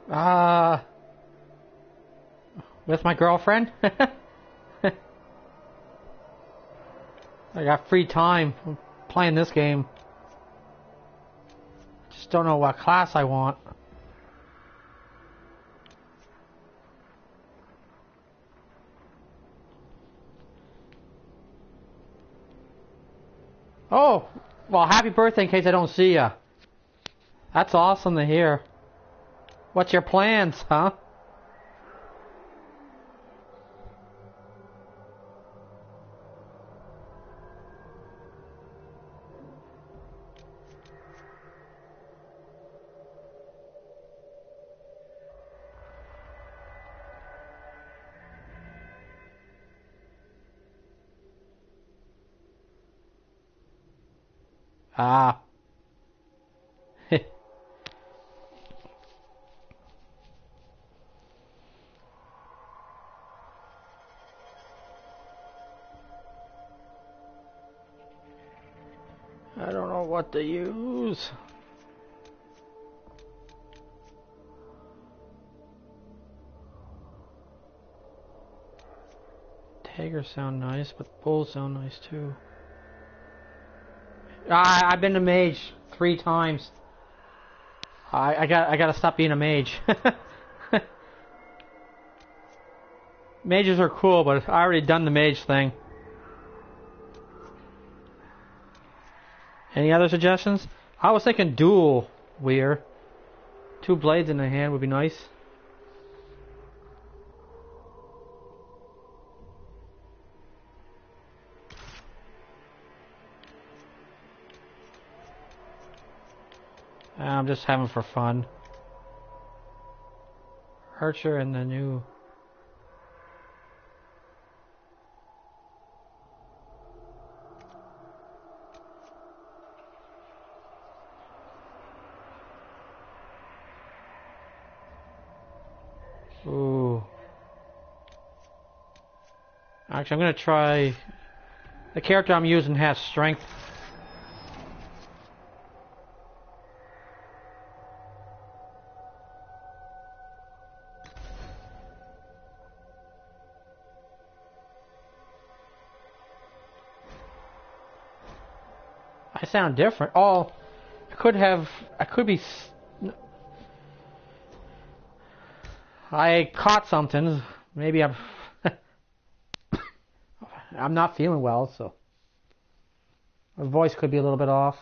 Uh, with my girlfriend. I got free time playing this game. Just don't know what class I want. Oh, well, happy birthday in case I don't see ya. That's awesome to hear. What's your plans, huh? Ah. I don't know what to use. Tigers sound nice, but bulls sound nice too. I've been a mage 3 times. I gotta stop being a mage. Mages are cool, but I already done the mage thing. Any other suggestions? I was thinking dual weir. 2 blades in the hand would be nice. I'm just having for fun. Archer and the new. Ooh. Actually, I'm gonna try. The character I'm using has strength. I sound different. Oh, I could be. I caught something. Maybe I'm. I'm not feeling well, so my voice could be a little bit off.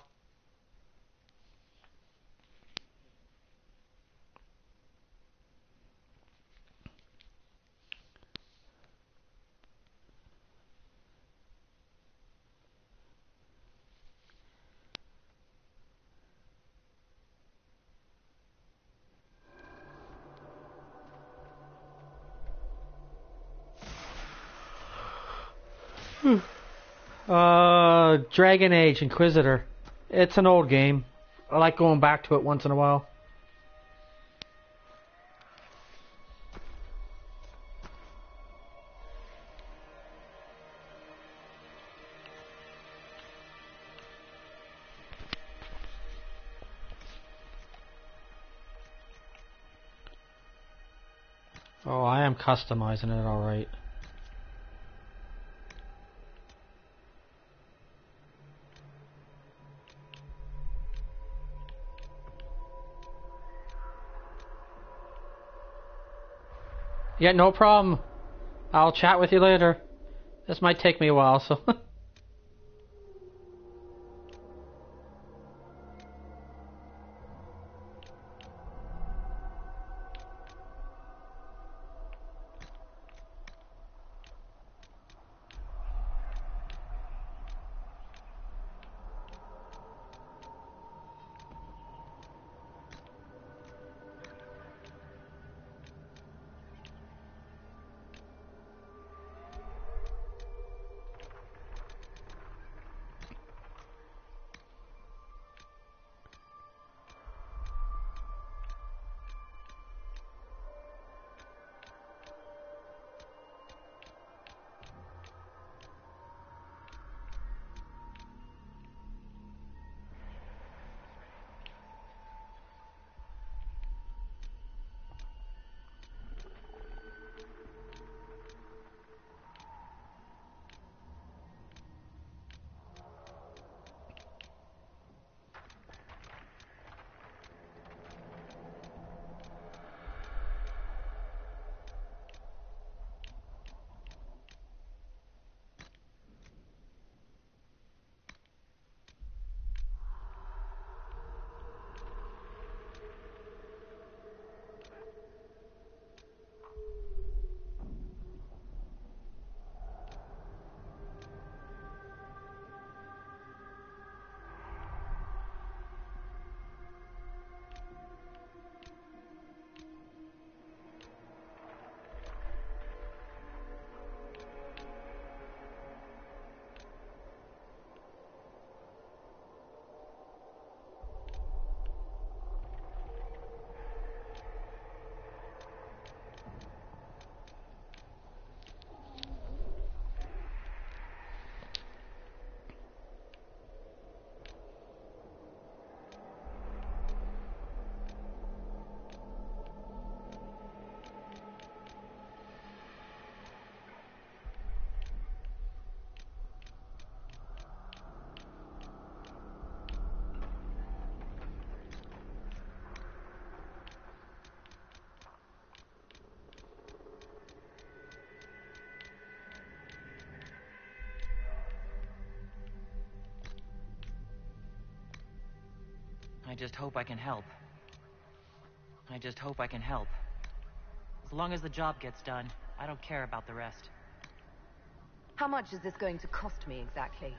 Dragon Age Inquisitor. It's an old game. I like going back to it once in a while. Oh, I am customizing it alright. Yeah, no problem. I'll chat with you later. This might take me a while, so. I just hope I can help. I just hope I can help. As long as the job gets done, I don't care about the rest. How much is this going to cost me exactly?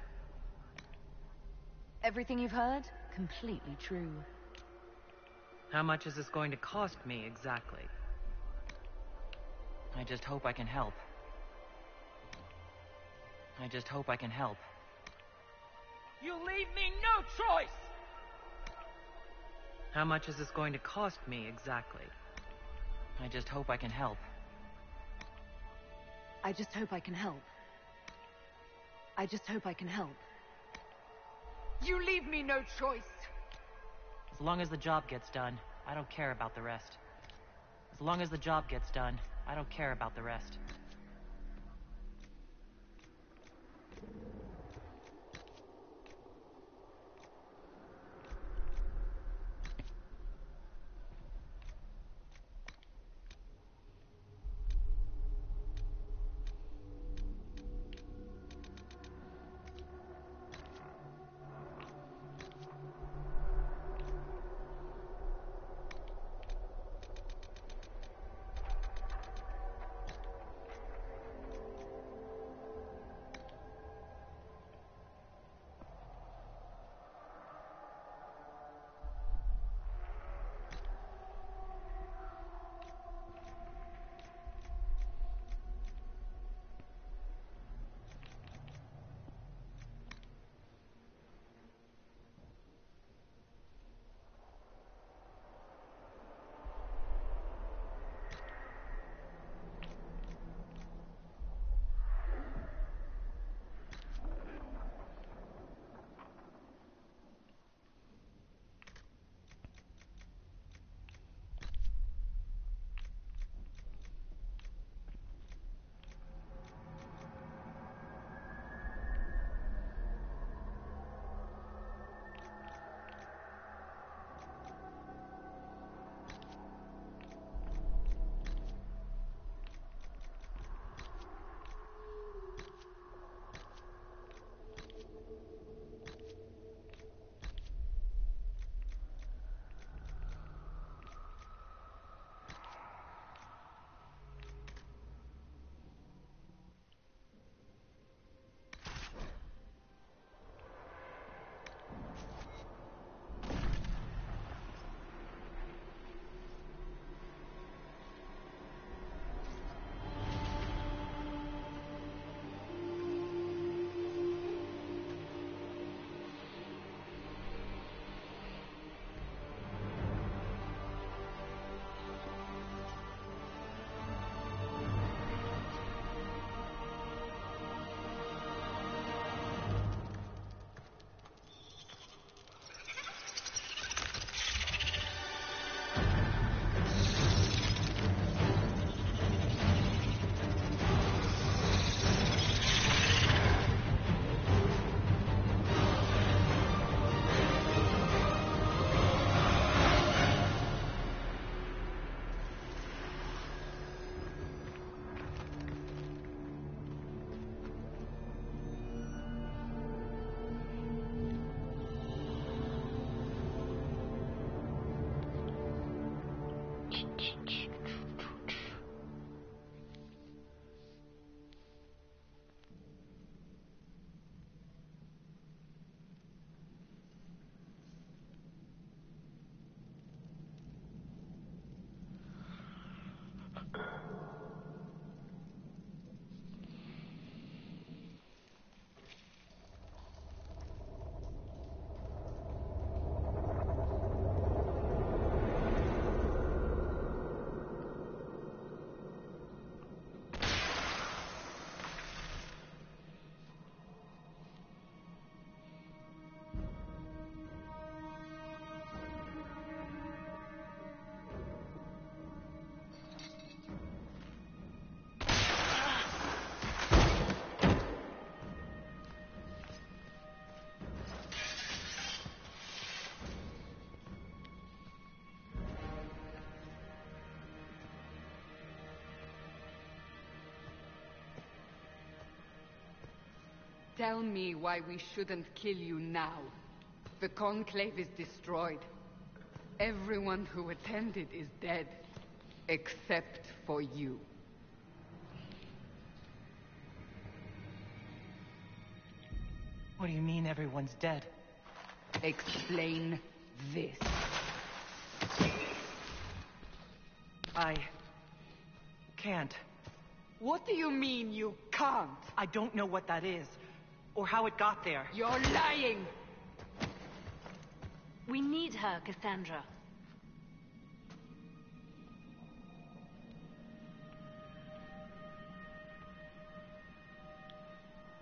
Everything you've heard? Completely true. How much is this going to cost me exactly? I just hope I can help. I just hope I can help. You leave me no choice! How much is this going to cost me exactly? I just hope I can help. I just hope I can help. I just hope I can help. You leave me no choice! As long as the job gets done, I don't care about the rest. As long as the job gets done, I don't care about the rest. Tell me why we shouldn't kill you now. The Conclave is destroyed. Everyone who attended is dead, except for you. What do you mean everyone's dead? Explain this. I... can't. What do you mean you can't? I don't know what that is, or how it got there. You're lying! We need her, Cassandra.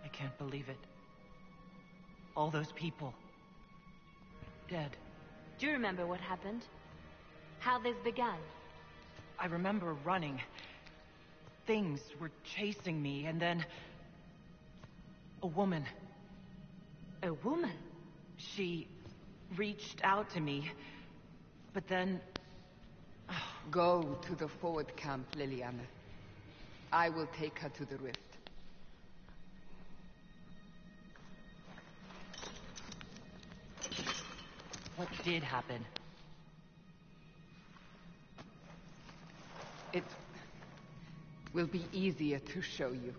I can't believe it. All those people... dead. Do you remember what happened? How this began? I remember running. Things were chasing me, and then... a woman. A woman? She reached out to me, but then... Go to the forward camp, Liliana. I will take her to the rift. What did happen? It will be easier to show you.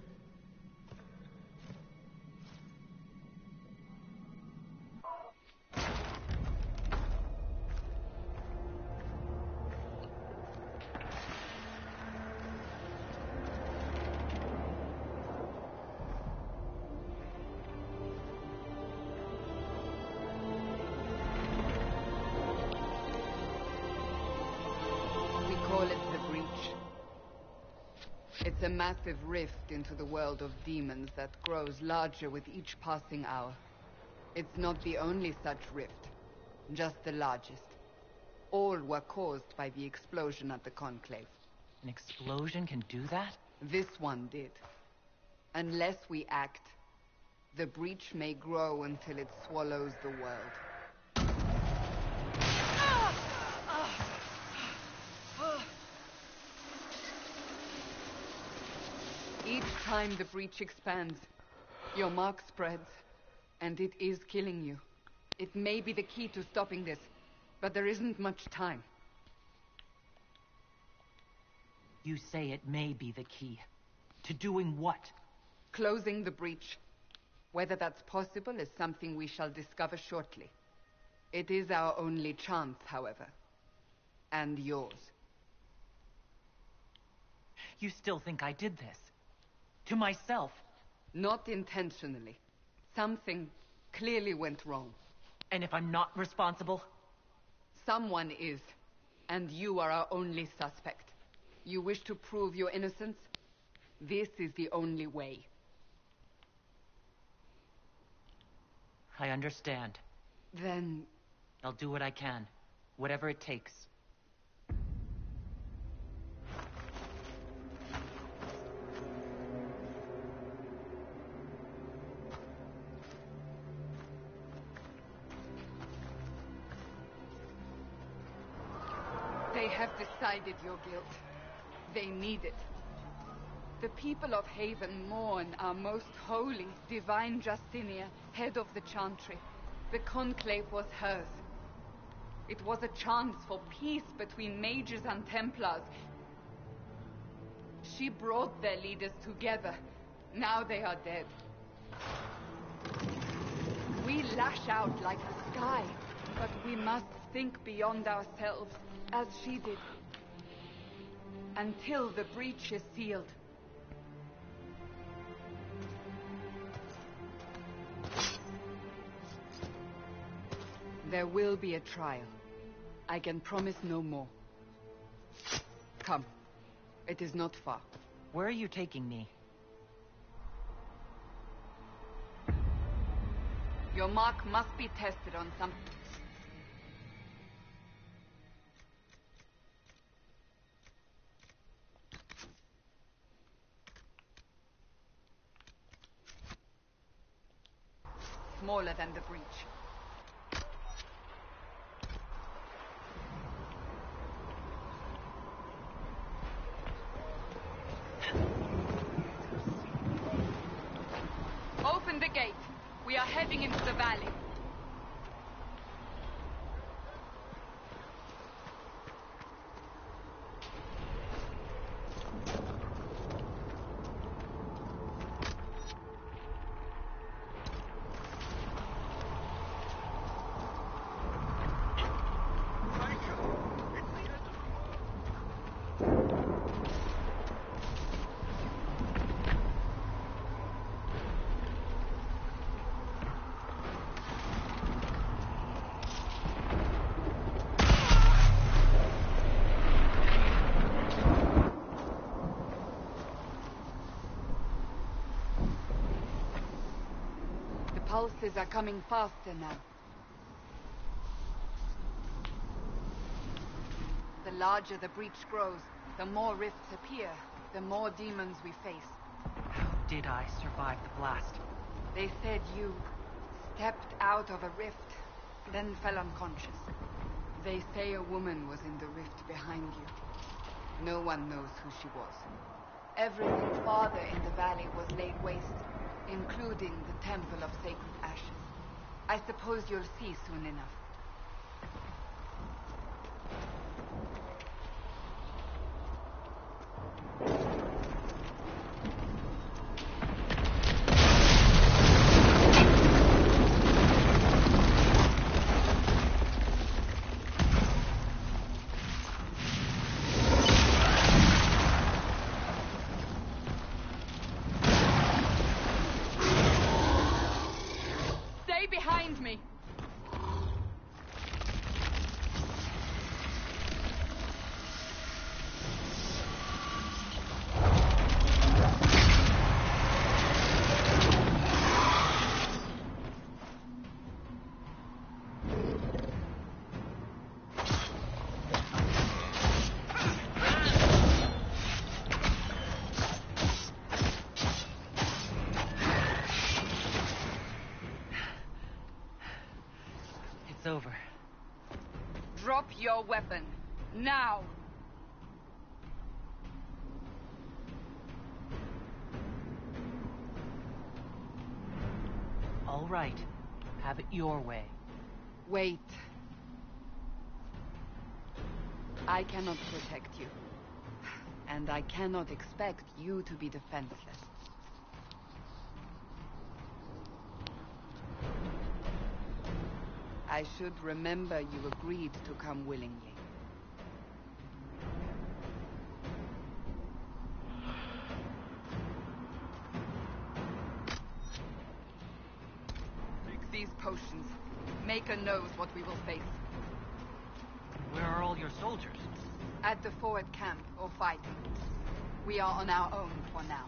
It's a massive rift into the world of demons that grows larger with each passing hour. It's not the only such rift, just the largest. All were caused by the explosion at the Conclave. An explosion can do that? This one did. Unless we act, the breach may grow until it swallows the world. Each time the breach expands, your mark spreads, and it is killing you. It may be the key to stopping this, but there isn't much time. You say it may be the key. To doing what? Closing the breach. Whether that's possible is something we shall discover shortly. It is our only chance, however. And yours. You still think I did this? To myself? Not intentionally. Something clearly went wrong. And if I'm not responsible? Someone is. And you are our only suspect. You wish to prove your innocence? This is the only way. I understand. Then... I'll do what I can. Whatever it takes. They have decided your guilt. They need it. The people of Haven mourn our most holy, divine Justinia, head of the Chantry. The Conclave was hers. It was a chance for peace between mages and Templars. She brought their leaders together. Now they are dead. We lash out like the sky, but we must think beyond ourselves, as she did. Until the breach is sealed. There will be a trial. I can promise no more. Come. It is not far. Where are you taking me? Your mark must be tested on some... smaller than the breach. Open the gate. We are heading into the valley. pulses are coming faster now. The larger the breach grows, the more rifts appear, the more demons we face. How did I survive the blast? They said you stepped out of a rift, then fell unconscious. They say a woman was in the rift behind you. No one knows who she was. Everything farther in the valley was laid waste, including the Temple of Sacred Ashes. I suppose you'll see soon enough. Behind me! It's over. Drop your weapon. Now! All right. Have it your way. Wait. I cannot protect you. And I cannot expect you to be defenseless. I should remember you agreed to come willingly. Drink these potions. Maker knows what we will face. Where are all your soldiers? At the forward camp, or fighting. We are on our own for now.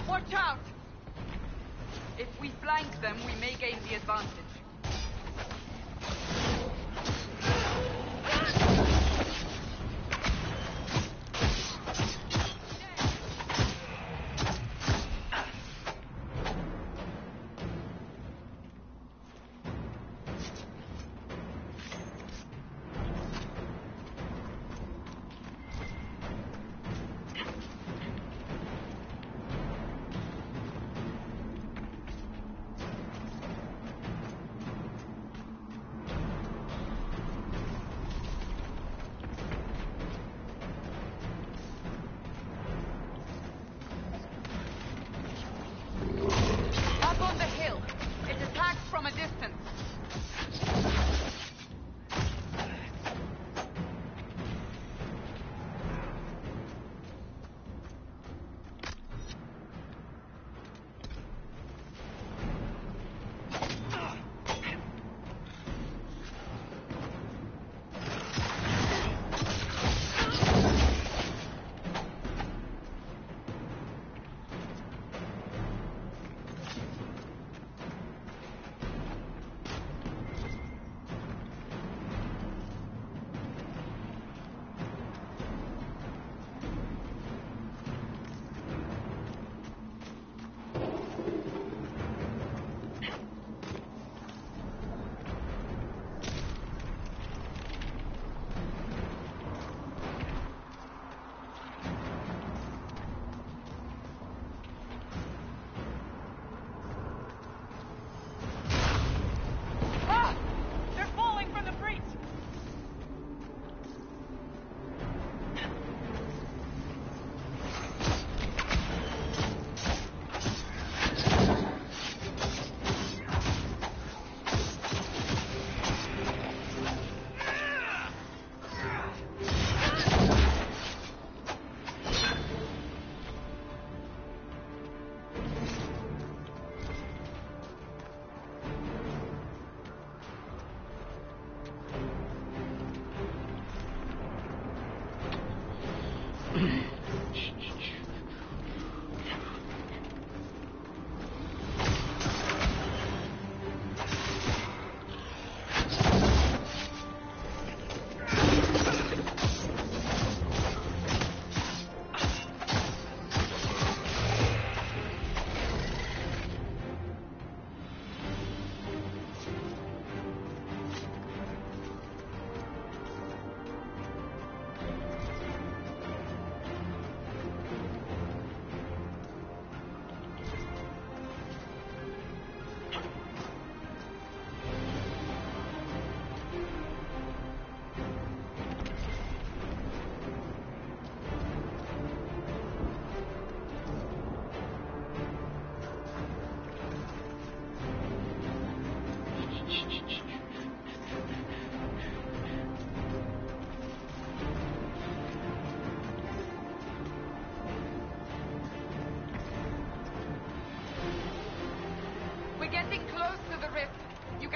Watch out! If we flank them, we may gain the advantage.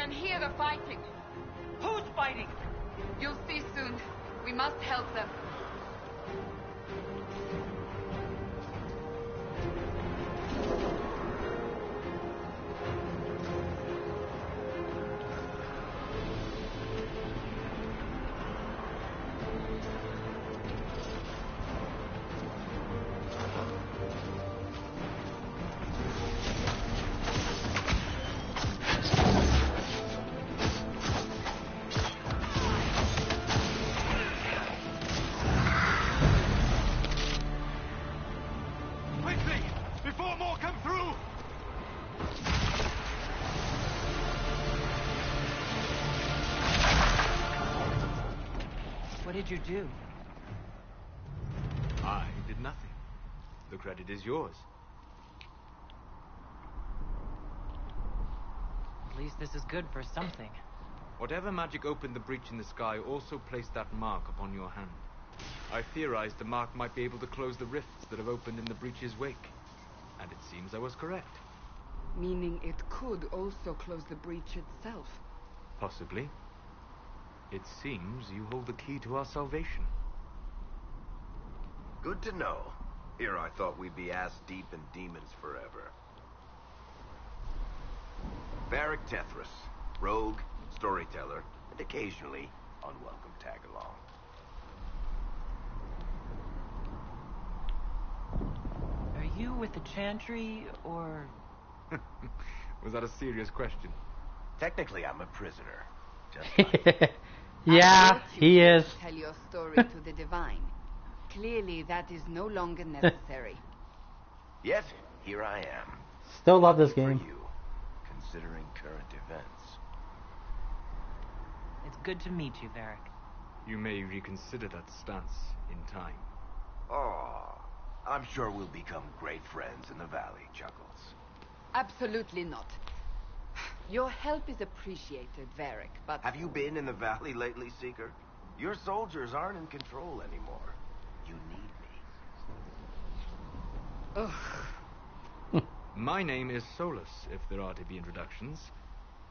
can hear the fighting. Who's fighting? You'll see soon. We must help them. What did you do? I did nothing. The credit is yours. At least this is good for something. Whatever magic opened the breach in the sky also placed that mark upon your hand. I theorized the mark might be able to close the rifts that have opened in the breach's wake. And it seems I was correct. Meaning it could also close the breach itself. Possibly. It seems you hold the key to our salvation. Good to know. Here I thought we'd be ass-deep in demons forever. Varric Tethras, rogue, storyteller, and occasionally unwelcome tag-along. Are you with the Chantry, or... Was that a serious question? Technically, I'm a prisoner. Just like Yeah, he is. Tell your story to the divine. Clearly, that is no longer necessary. Yet, here I am. Still love this For game. you, considering current events. It's good to meet you, Varric. You may reconsider that stance in time. Oh, I'm sure we'll become great friends in the valley, Chuckles. Absolutely not. Your help is appreciated, Varric, but... Have you been in the valley lately, Seeker? Your soldiers aren't in control anymore. You need me. Ugh. My name is Solus, if there are to be introductions.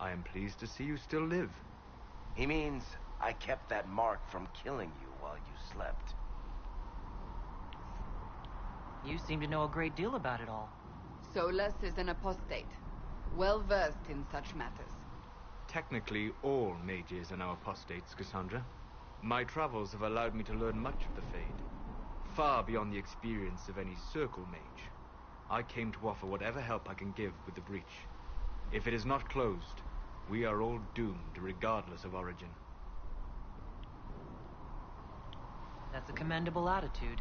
I am pleased to see you still live. He means I kept that mark from killing you while you slept. You seem to know a great deal about it all. Solus is an apostate, well-versed in such matters. Technically, all mages are now apostates, Cassandra. My travels have allowed me to learn much of the Fade, far beyond the experience of any circle mage. I came to offer whatever help I can give with the breach. If it is not closed, we are all doomed, regardless of origin. That's a commendable attitude.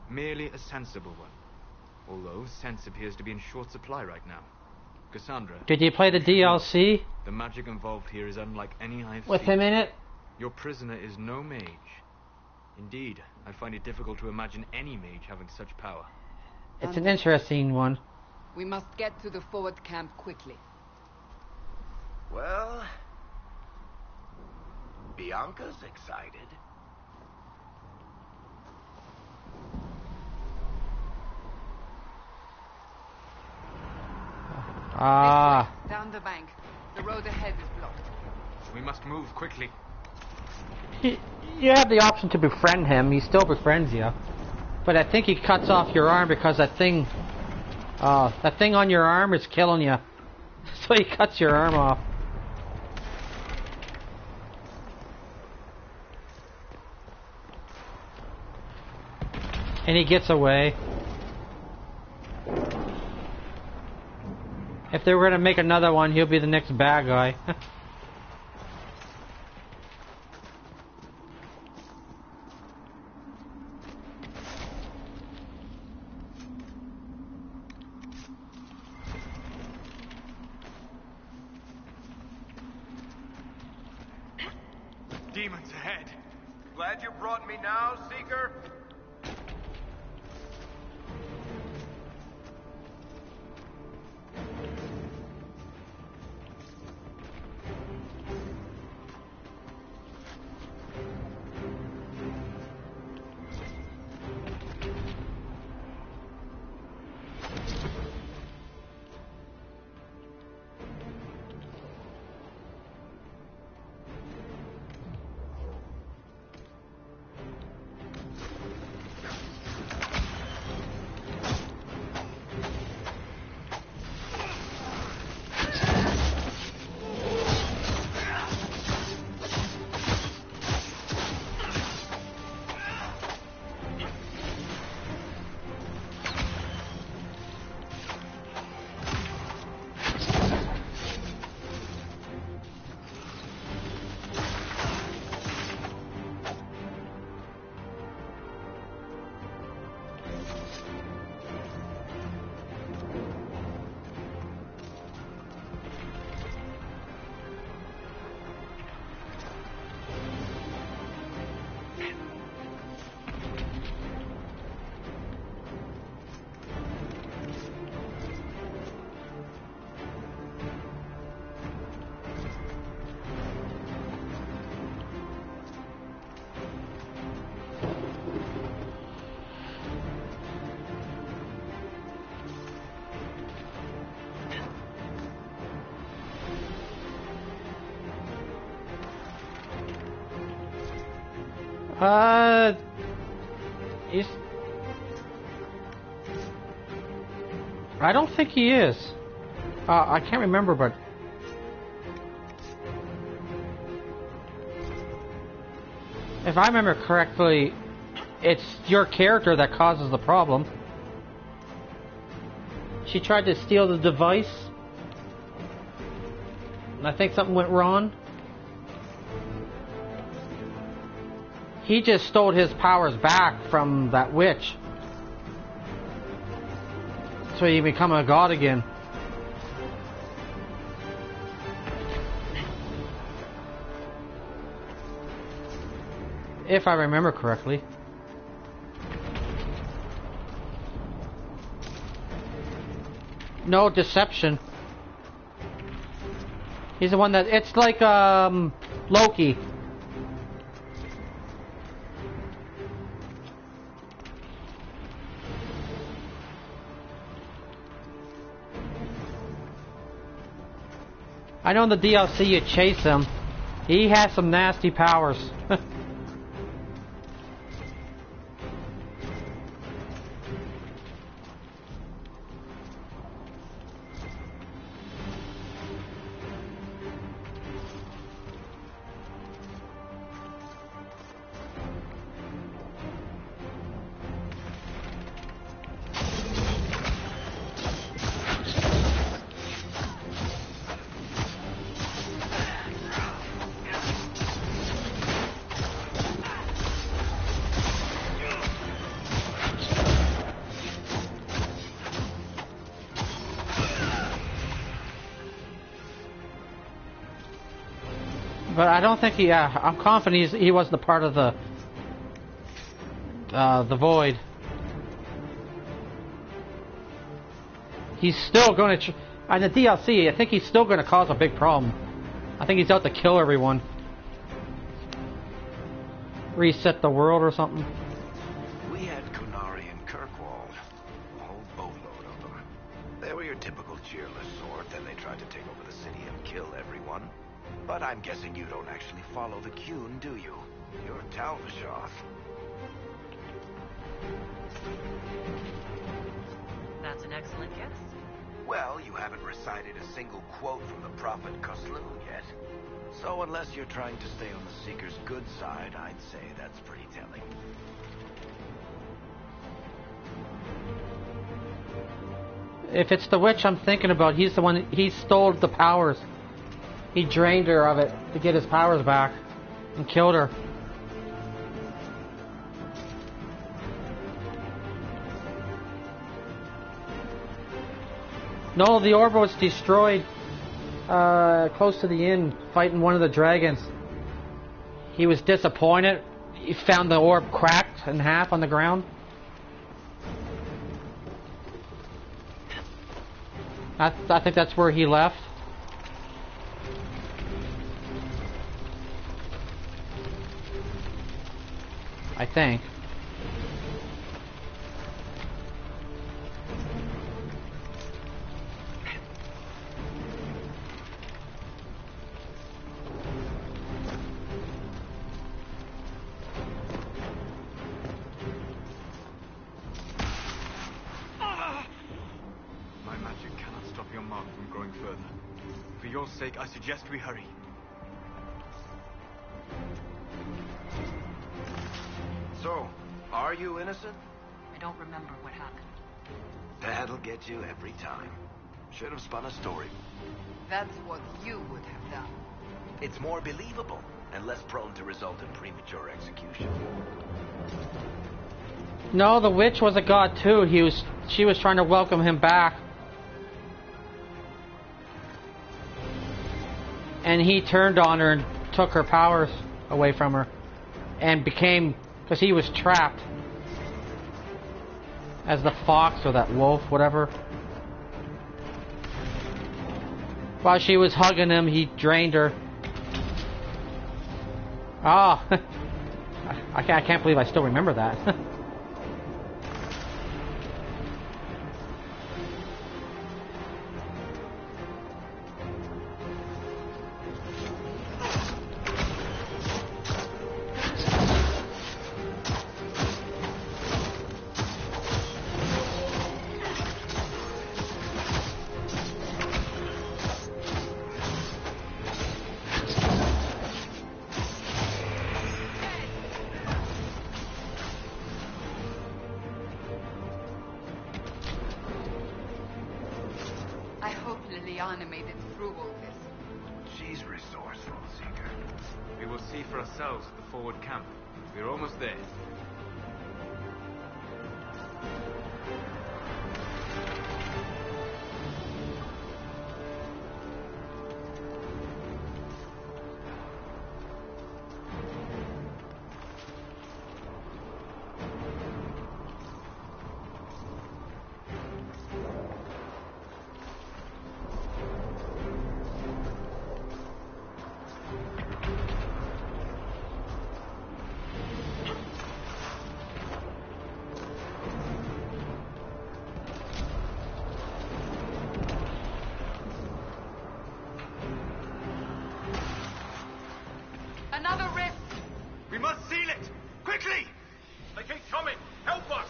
Merely a sensible one. Although sense appears to be in short supply right now. Cassandra... Did you play the DLC The magic involved here is unlike any I've with seen. him in it? Your prisoner is no mage. Indeed, I find it difficult to imagine any mage having such power. It's an interesting one. We must get to the forward camp quickly. Well... Bianca's excited. Ah, This way, down the bank. The road ahead is blocked. We must move quickly. you have the option to befriend him. He still befriends you. But I think he cuts off your arm because that thing on your arm is killing you. So he cuts your arm off. And he gets away. If they were going to make another one, he'll be the next bad guy. Demons ahead. Glad you brought me now, Seeker? He's... I don't think he is. I can't remember, but... If I remember correctly, it's your character that causes the problem. She tried to steal the device. And I think something went wrong. He just stole his powers back from that witch. So he become a god again. If I remember correctly. No, deception. He's the one that... It's like, Loki. I know in the DLC you chase him. He has some nasty powers. But I don't think he... I'm confident he wasn't a part of the Void. He's still going to... On the DLC, I think he's still going to cause a big problem. I think he's out to kill everyone. Reset the world or something. We had Kunari and Kirkwall. A whole boatload of them. They were your typical cheerless sort, then they tried to take over the city and kill everyone. But I'm guessing you don't actually follow the Qun, do you? You're Talvishoth. That's an excellent guess. Well, you haven't recited a single quote from the Prophet Kuslu yet. So unless you're trying to stay on the Seeker's good side, I'd say that's pretty telling. If it's the witch I'm thinking about, he's the one... He stole the powers. He drained her of it to get his powers back and killed her. No, the orb was destroyed close to the inn, fighting one of the dragons. He was disappointed. He found the orb cracked in half on the ground. I think that's where he left. I think. My magic cannot stop your mark from growing further. For your sake, I suggest we hurry. So, are you innocent? I don't remember what happened. That'll get you every time. Should have spun a story. That's what you would have done. It's more believable and less prone to result in premature execution. No, the witch was a god too. She was trying to welcome him back. And he turned on her and took her powers away from her. And became... Because he was trapped. As the fox or that wolf, whatever. While she was hugging him, he drained her. Oh. I can't believe I still remember that. Liliana made it through all this. She's resourceful, Seeker. We will see for ourselves at the forward camp. We're almost there. Another rift! We must seal it! Quickly! They keep coming! Help us!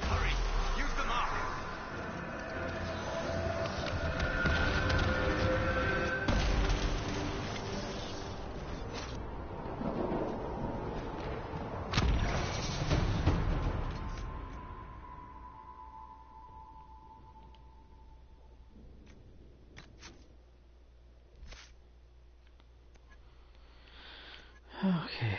Hurry! Use the mark! Okay.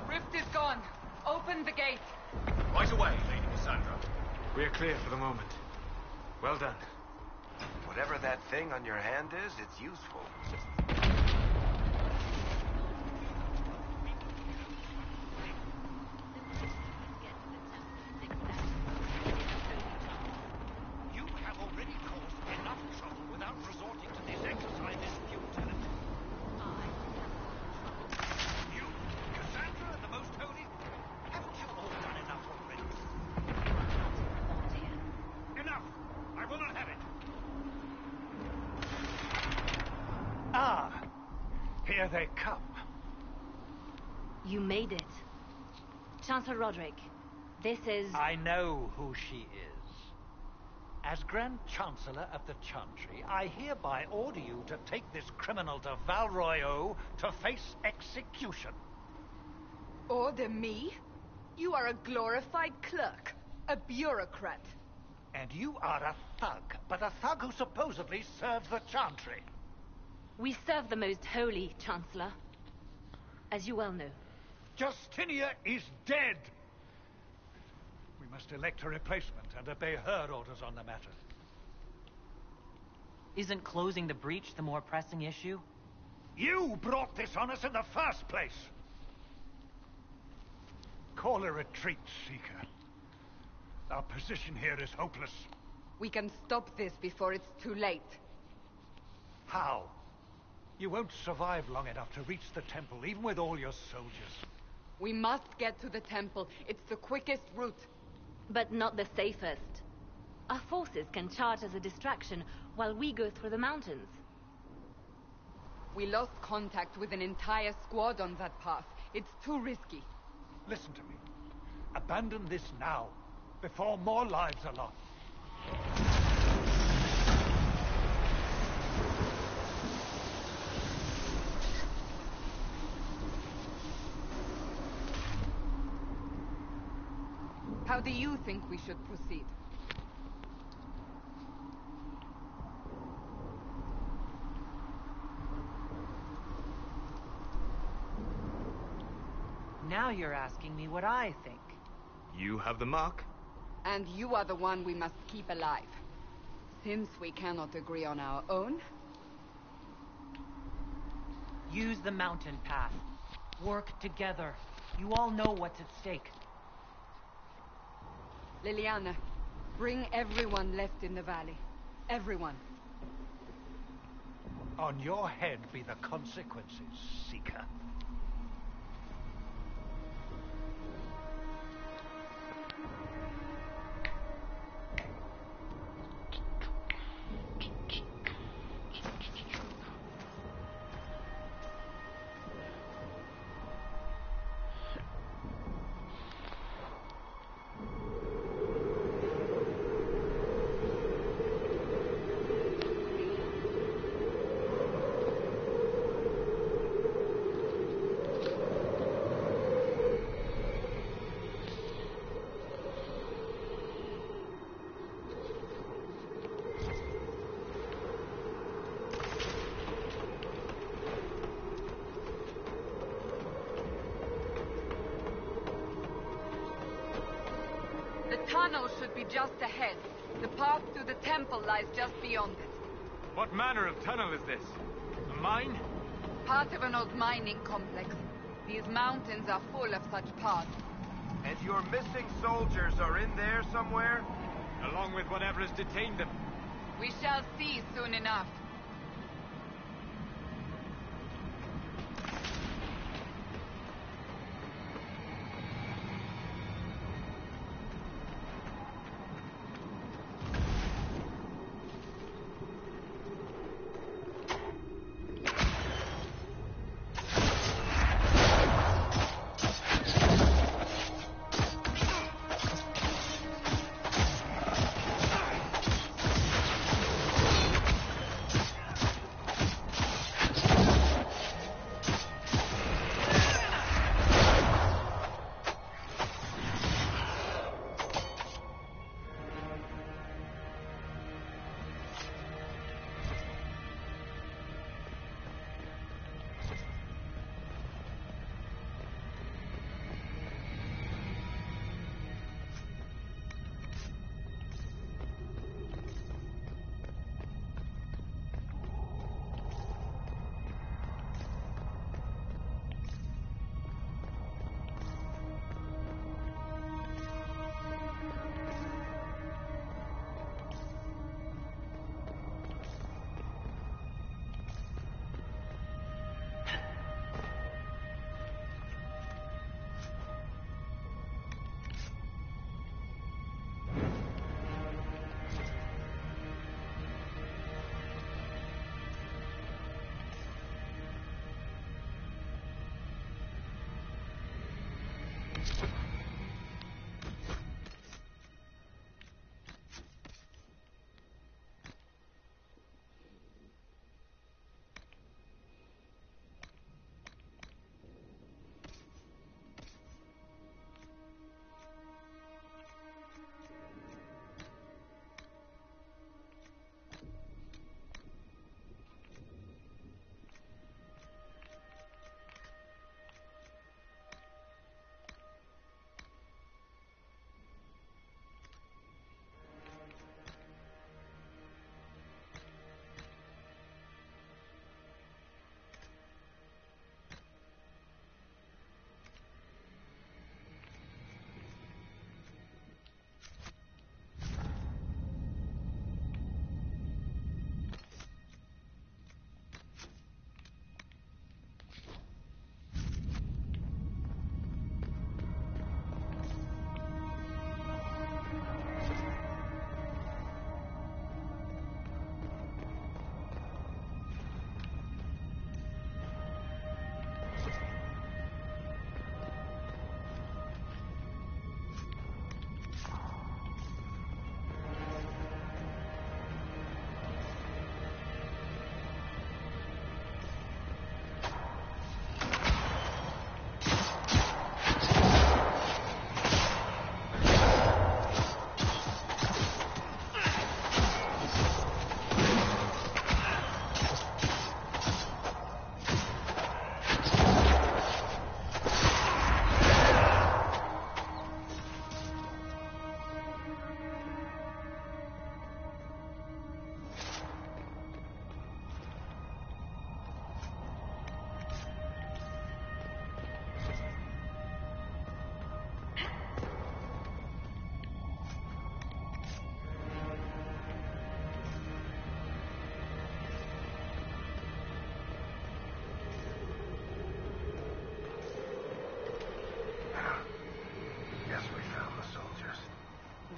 Rift is gone. Open the gate. Right away, Lady Cassandra. We are clear for the moment. Well done. Whatever that thing on your hand is, it's useful. You have already caused enough trouble without resorting to these exercises futility. You, Cassandra, the Most Holy, haven't you all done enough already? Enough! I will not have it! Ah! Here they come. You made it. Chancellor Roderick, this is... I know who she is. As Grand Chancellor of the Chantry, I hereby order you to take this criminal to Val Royeaux to face execution. Order me? You are a glorified clerk. A bureaucrat. And you are a thug, but a thug who supposedly serves the Chantry. We serve the Most Holy, Chancellor. As you well know. Justinia is dead! We must elect a replacement and obey her orders on the matter. Isn't closing the breach the more pressing issue? You brought this on us in the first place! Call a retreat, Seeker. Our position here is hopeless. We can stop this before it's too late. How? You won't survive long enough to reach the temple, even with all your soldiers. We must get to the temple. It's the quickest route. But not the safest. Our forces can charge as a distraction while we go through the mountains. We lost contact with an entire squad on that path. It's too risky. Listen to me. Abandon this now, before more lives are lost. How do you think we should proceed? Now you're asking me what I think. You have the mark? And you are the one we must keep alive. Since we cannot agree on our own... Use the mountain path. Work together. You all know what's at stake. Liliana, bring everyone left in the valley. Everyone. On your head be the consequences, Seeker. The tunnel should be just ahead. The path to the temple lies just beyond it. What manner of tunnel is this? A mine? Part of an old mining complex. These mountains are full of such paths. And your missing soldiers are in there somewhere? Along with whatever has detained them. We shall see soon enough.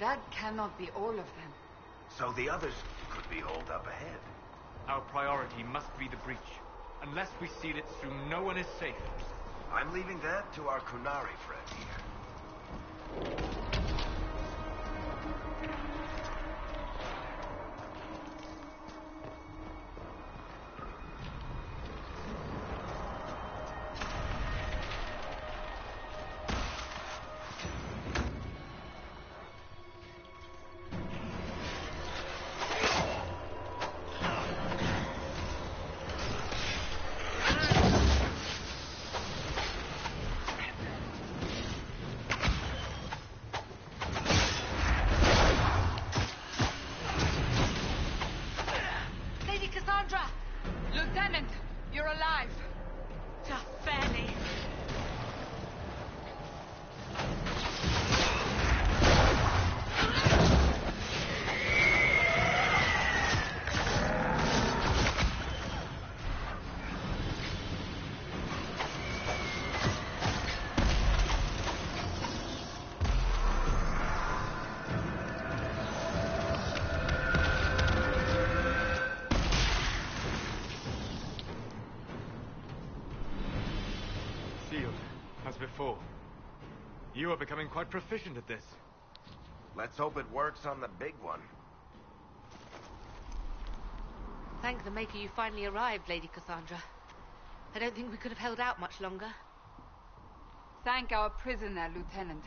That cannot be all of them. So the others could be holed up ahead. Our priority must be the breach. Unless we seal it through, no one is safe. I'm leaving that to our Kunari friend here. Lieutenant, you're alive. Just barely. Sealed, as before. You are becoming quite proficient at this. Let's hope it works on the big one. Thank the Maker you finally arrived, Lady Cassandra. I don't think we could have held out much longer. Thank our prisoner, Lieutenant.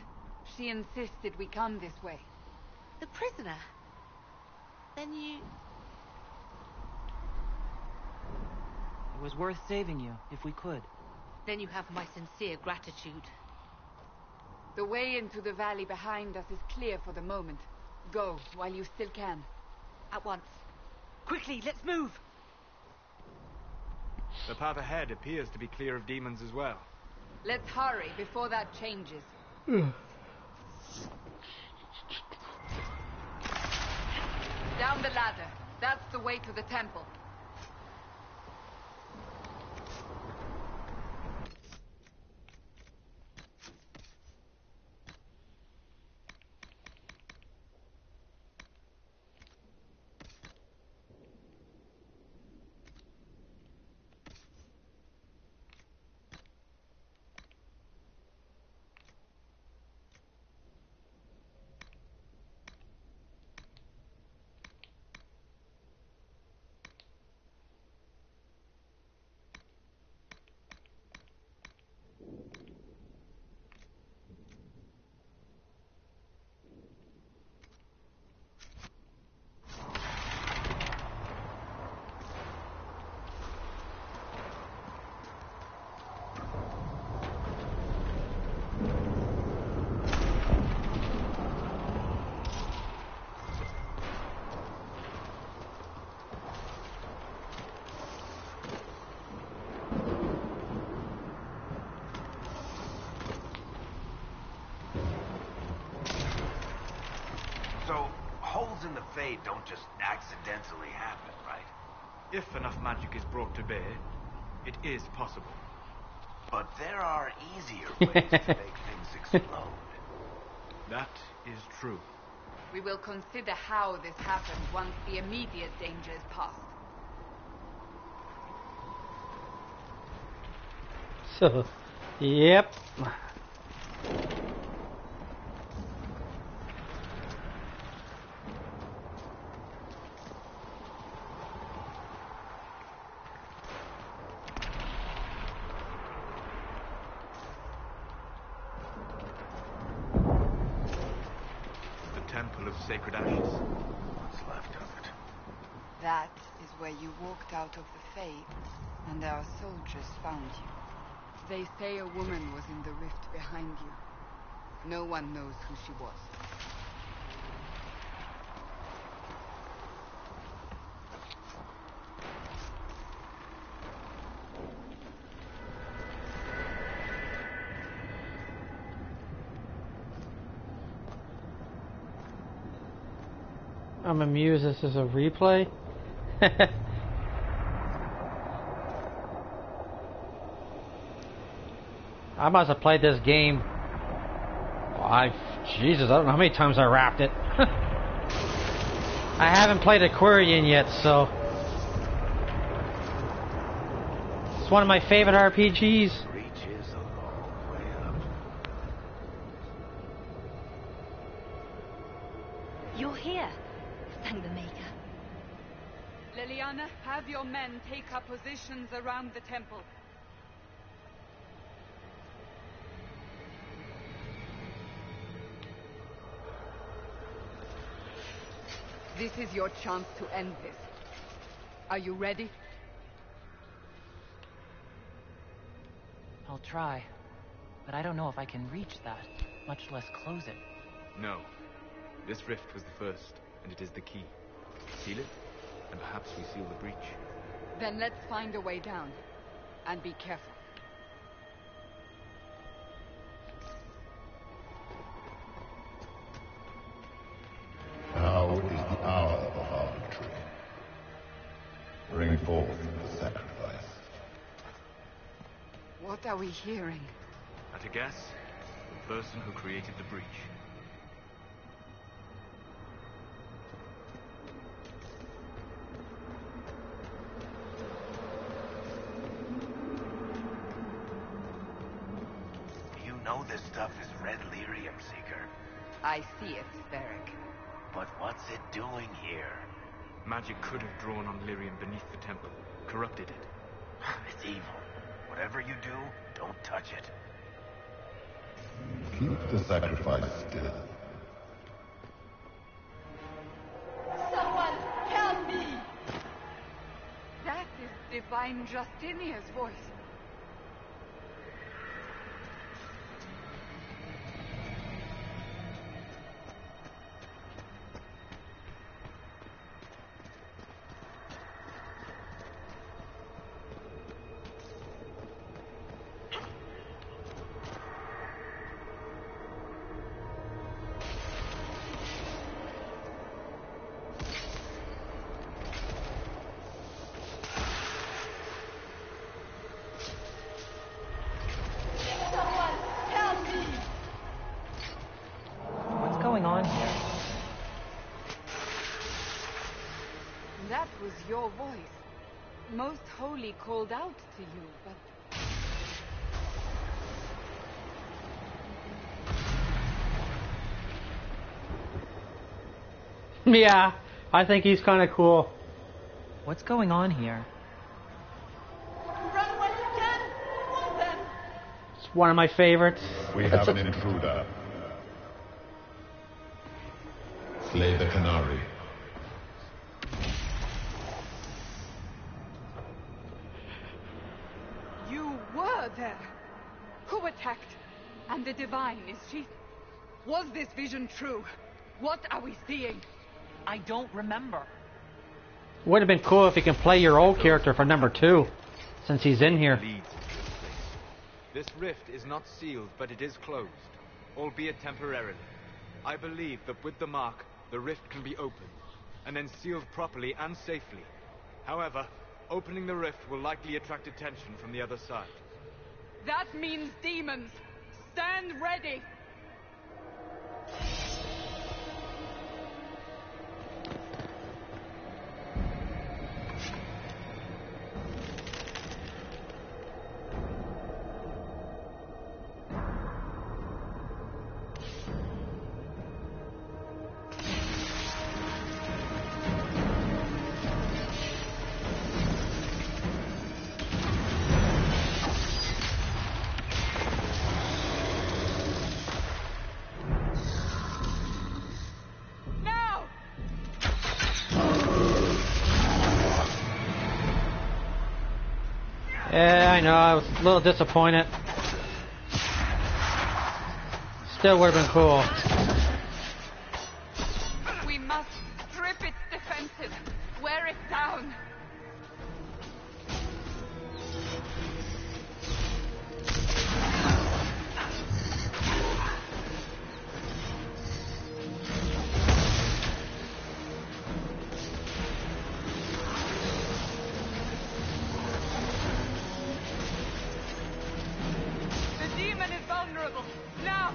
She insisted we come this way. The prisoner? Then you... It was worth saving you, if we could. Then you have my sincere gratitude. The way into the valley behind us is clear for the moment. Go, while you still can. At once. Quickly, let's move! The path ahead appears to be clear of demons as well. Let's hurry before that changes. Down the ladder. That's the way to the temple. So, holes in the Fade don't just accidentally happen, right? If enough magic is brought to bear, it is possible. But there are easier ways to make things explode. That is true. We will consider how this happens once the immediate danger is past. So, yep. Temple of Sacred Ashes. What's left of it? That is where you walked out of the Fade, and our soldiers found you. They say a woman was in the rift behind you. No one knows who she was. I'm amused this is a replay. I must have played this game Jesus, I don't know how many times I wrapped it. I haven't played Aquarian yet, so it's one of my favorite RPGs. Reaches a long way up. You're here, Sangamaker. Liliana, have your men take up positions around the temple. This is your chance to end this. Are you ready? I'll try. But I don't know if I can reach that, much less close it. No. This rift was the first, and it is the key. Seal it, and perhaps we seal the breach. Then let's find a way down. And be careful. Now is the hour of our victory. Bring forth the sacrifice. What are we hearing? At a guess, the person who created the breach. You know this stuff is red lyrium, Seeker. I see it, Varric. But what's it doing here? Magic could have drawn on lyrium beneath the temple, corrupted it. It's evil. Whatever you do, don't touch it. Keep the sacrifice still. Someone help me! That is Divine Justinia's voice. What's going on here? That was your voice. Most Holy called out to you, but... Yeah, I think he's kind of cool. What's going on here? Run when you can! Move them! It's one of my favorites. We have an intruder. Slay the Canary. You were there! Who attacked? And the Divine, is she... Was this vision true? What are we seeing? I don't remember. Would have been cool if you can play your old character for number 2, since he's in here. Leads to this place. This rift is not sealed, but it is closed, albeit temporarily. I believe that with the mark, the rift can be opened, and then sealed properly and safely. However, opening the rift will likely attract attention from the other side. That means demons! Stand ready! Yeah, I know, I was a little disappointed. Still would have been cool. We must strip its defenses, wear it down. The demon is vulnerable. Now!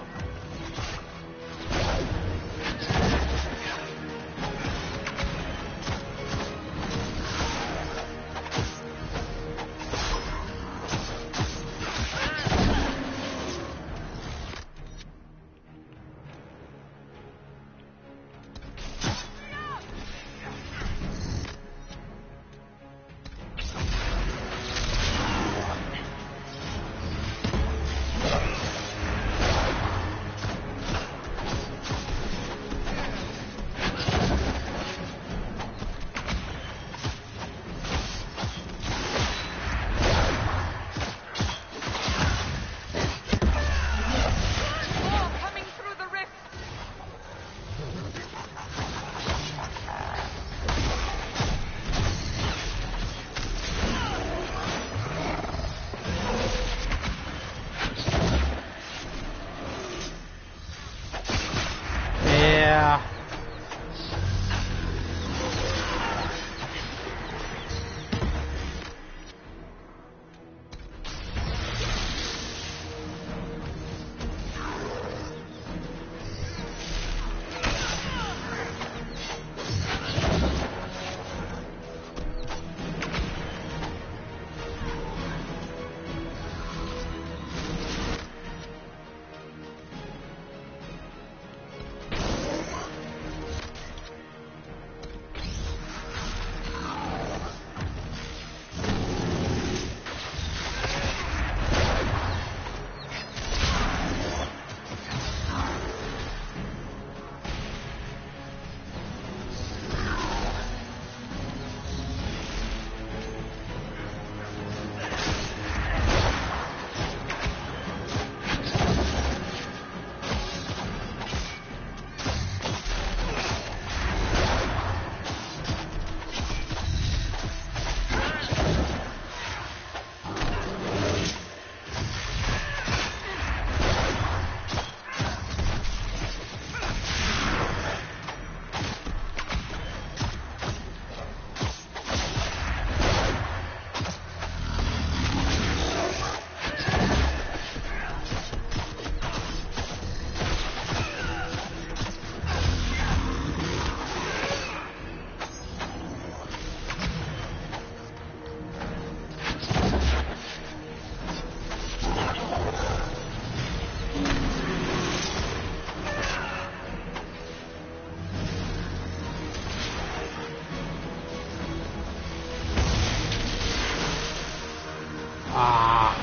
Ah.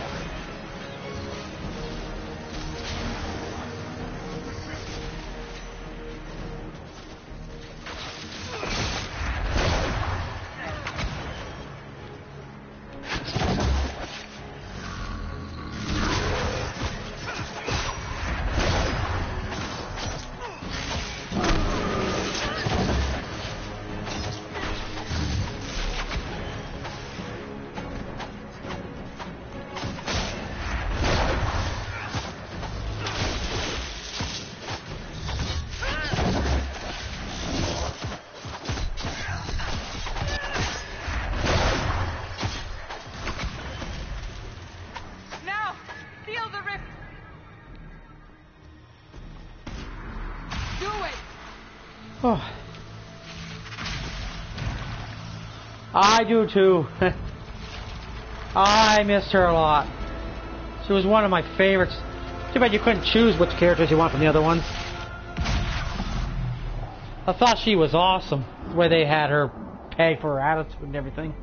Now, seal the rift. Do it. Oh. I do too. I missed her a lot. She was one of my favorites. Too bad you couldn't choose which characters you want from the other ones. I thought she was awesome, the way they had her pegged for her attitude and everything.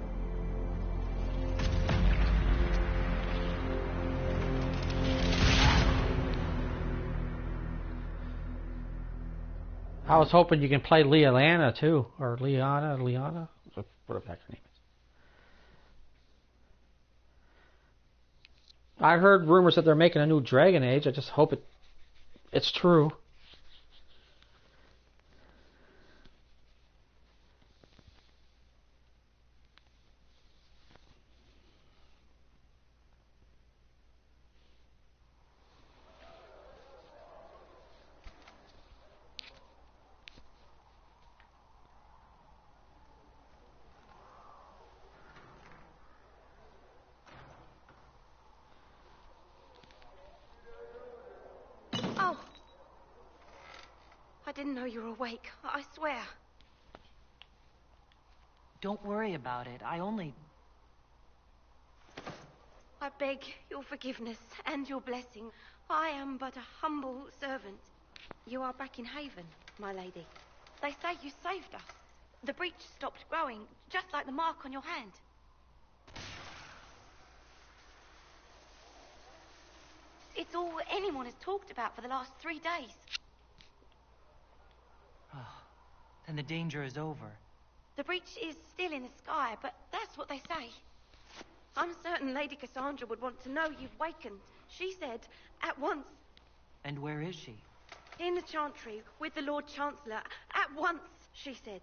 I was hoping you can play Leanna too, or Liana, whatever that her name is. I heard rumors that they're making a new Dragon Age. I just hope it's true. Oh. I didn't know you were awake. I swear. Don't worry about it. I beg your forgiveness and your blessing. I am but a humble servant. You are back in Haven, my lady. They say you saved us. The breach stopped growing, just like the mark on your hand. It's all anyone has talked about for the last 3 days. Then the danger is over. The breach is still in the sky, but that's what they say. I'm certain Lady Cassandra would want to know you've wakened. She said, at once. And where is she? In the Chantry, with the Lord Chancellor. At once, she said.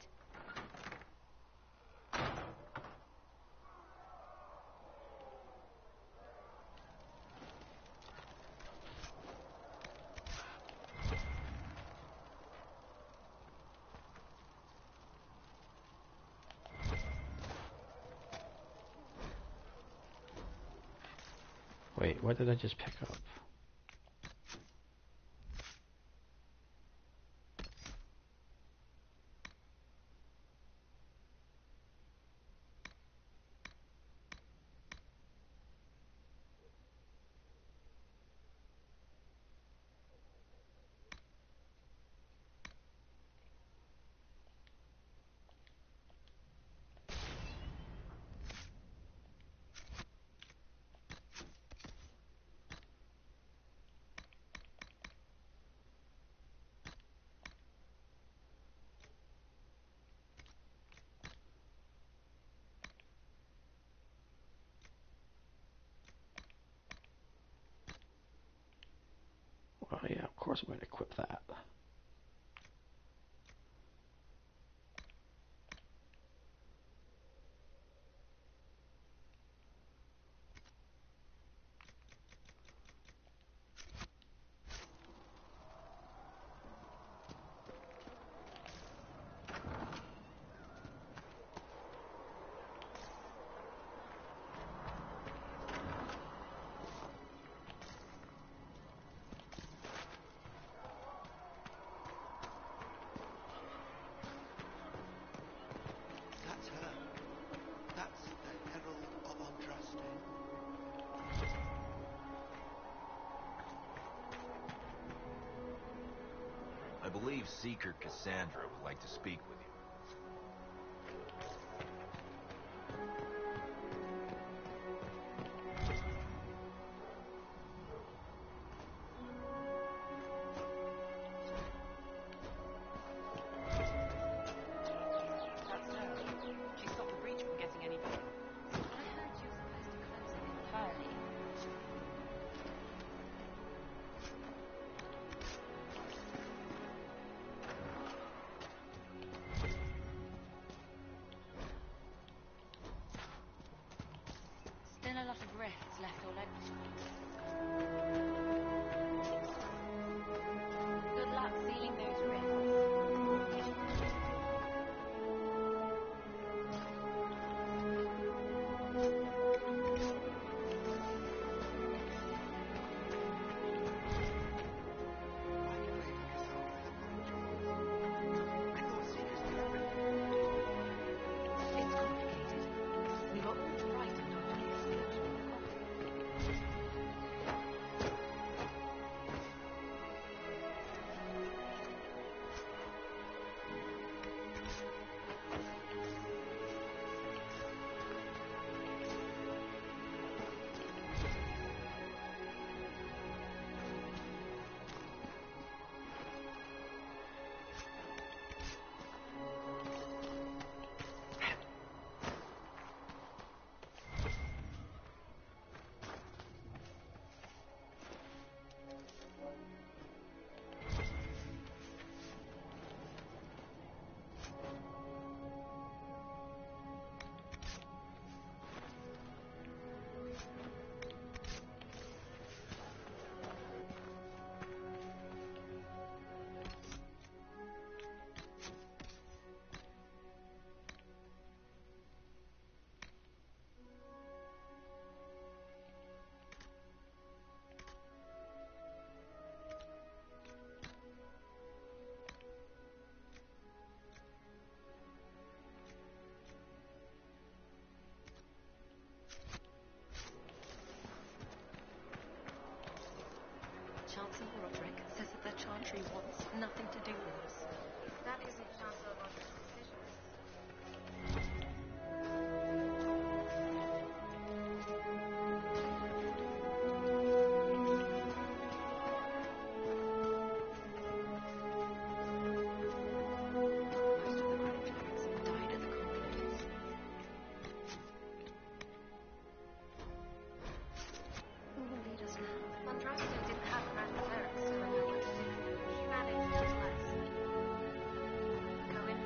Wait, what did I just pick up? Oh yeah, of course I'm going to equip that. That's her. That's the Herald of Andraste. I believe Seeker Cassandra would like to speak with you. Good luck sealing those rings. It's complicated. We were all frightened after the explosion in the coffin. Chancellor Roderick says that the Chantry wants nothing to do with us. That isn't Chancellor Roderick's decision. Most of the Grand Clerics died at the confluence. Who will lead us now? Mondraston didn't have Grand Clerics, so I know what to do. Humanity is less. Go in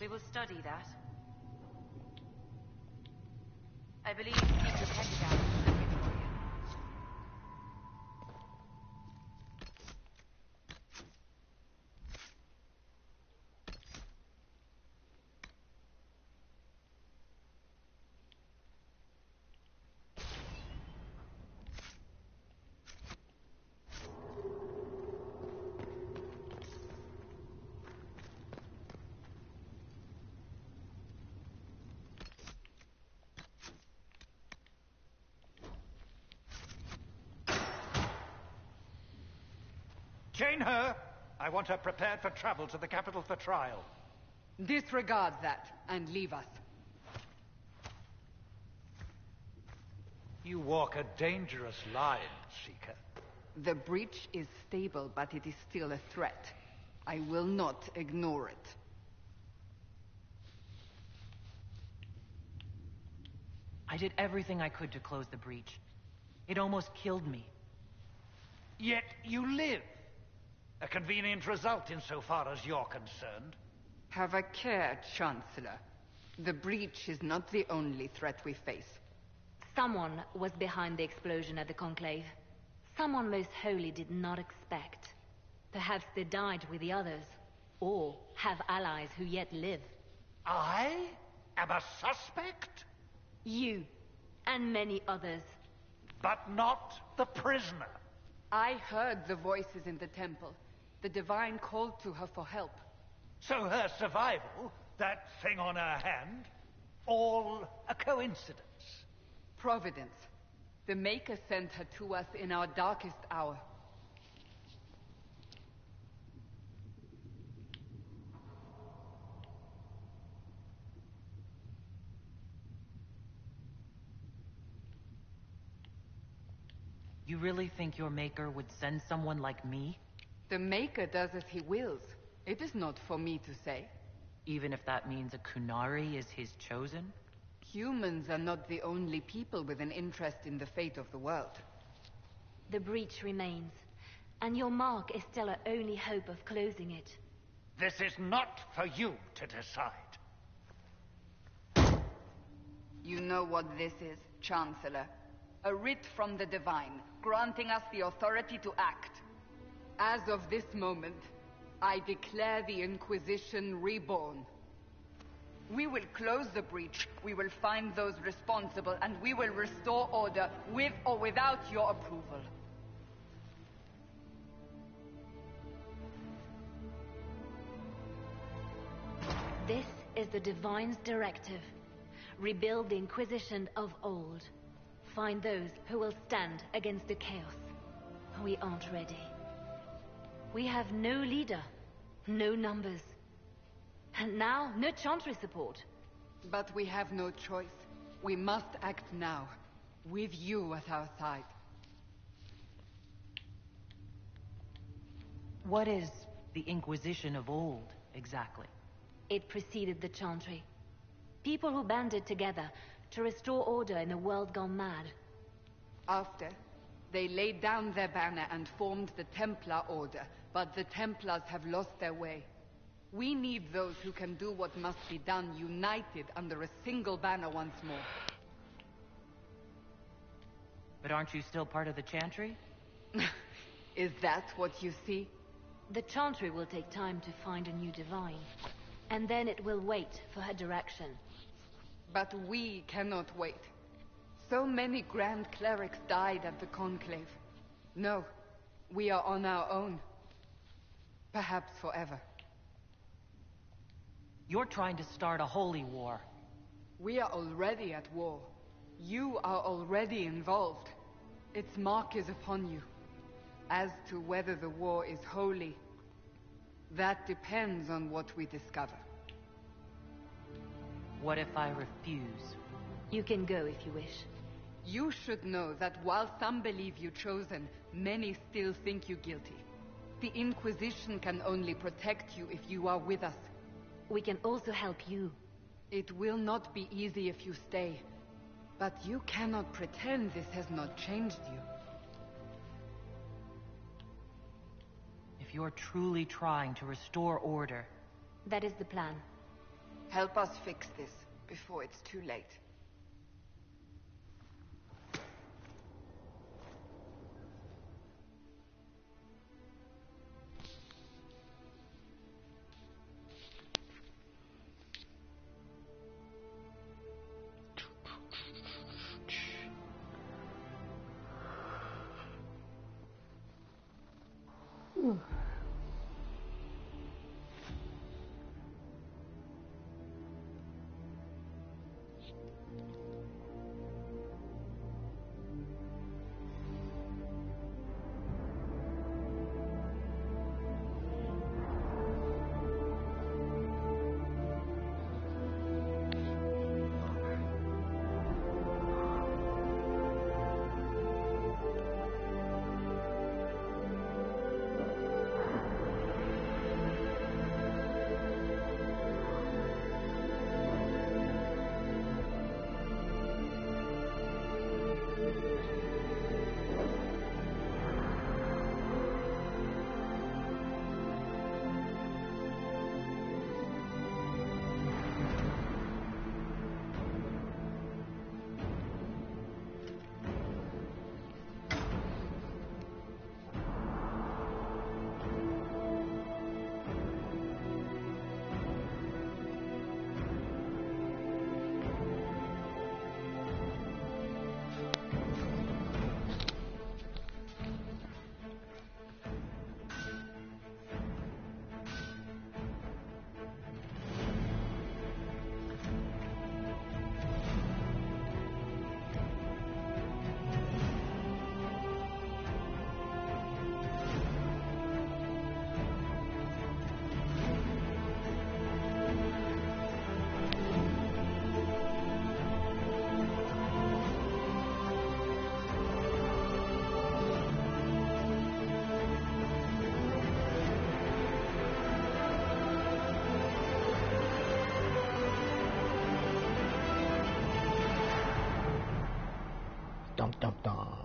We will study that. I believe Secret Hexagon is looking for you. Chain her! I want her prepared for travel to the capital for trial. Disregard that and leave us. You walk a dangerous line, Seeker. The breach is stable, but it is still a threat. I will not ignore it. I did everything I could to close the breach. It almost killed me. Yet you live. A convenient result insofar as you're concerned. Have a care, Chancellor. The breach is not the only threat we face. Someone was behind the explosion at the Conclave. Someone most holy did not expect. Perhaps they died with the others, or have allies who yet live. I am a suspect? You, and many others. But not the prisoner. I heard the voices in the temple. The Divine called to her for help. So her survival, that thing on her hand, all a coincidence? Providence. The Maker sent her to us in our darkest hour. You really think your Maker would send someone like me? The Maker does as he wills. It is not for me to say. Even if that means a Kunari is his chosen? Humans are not the only people with an interest in the fate of the world. The breach remains, and your mark is still our only hope of closing it. This is not for you to decide. You know what this is, Chancellor. A writ from the Divine, granting us the authority to act. As of this moment, I declare the Inquisition reborn. We will close the breach, we will find those responsible, and we will restore order with or without your approval. This is the Divine's directive. Rebuild the Inquisition of old. Find those who will stand against the chaos. We aren't ready. We have no leader, no numbers. And now, no Chantry support. But we have no choice. We must act now, with you at our side. What is the Inquisition of old, exactly? It preceded the Chantry. People who banded together to restore order in a world gone mad. After, they laid down their banner and formed the Templar Order, but the Templars have lost their way. We need those who can do what must be done, united under a single banner once more. But aren't you still part of the Chantry? Is that what you see? The Chantry will take time to find a new Divine. And then it will wait for her direction. But we cannot wait. So many Grand Clerics died at the Conclave. No, we are on our own. Perhaps forever. You're trying to start a holy war. We are already at war. You are already involved. Its mark is upon you. As to whether the war is holy, that depends on what we discover. What if I refuse? You can go if you wish. You should know that while some believe you chosen, many still think you guilty. The Inquisition can only protect you if you are with us. We can also help you. It will not be easy if you stay. But you cannot pretend this has not changed you. If you're truly trying to restore order... That is the plan. Help us fix this before it's too late. Dum dum dum.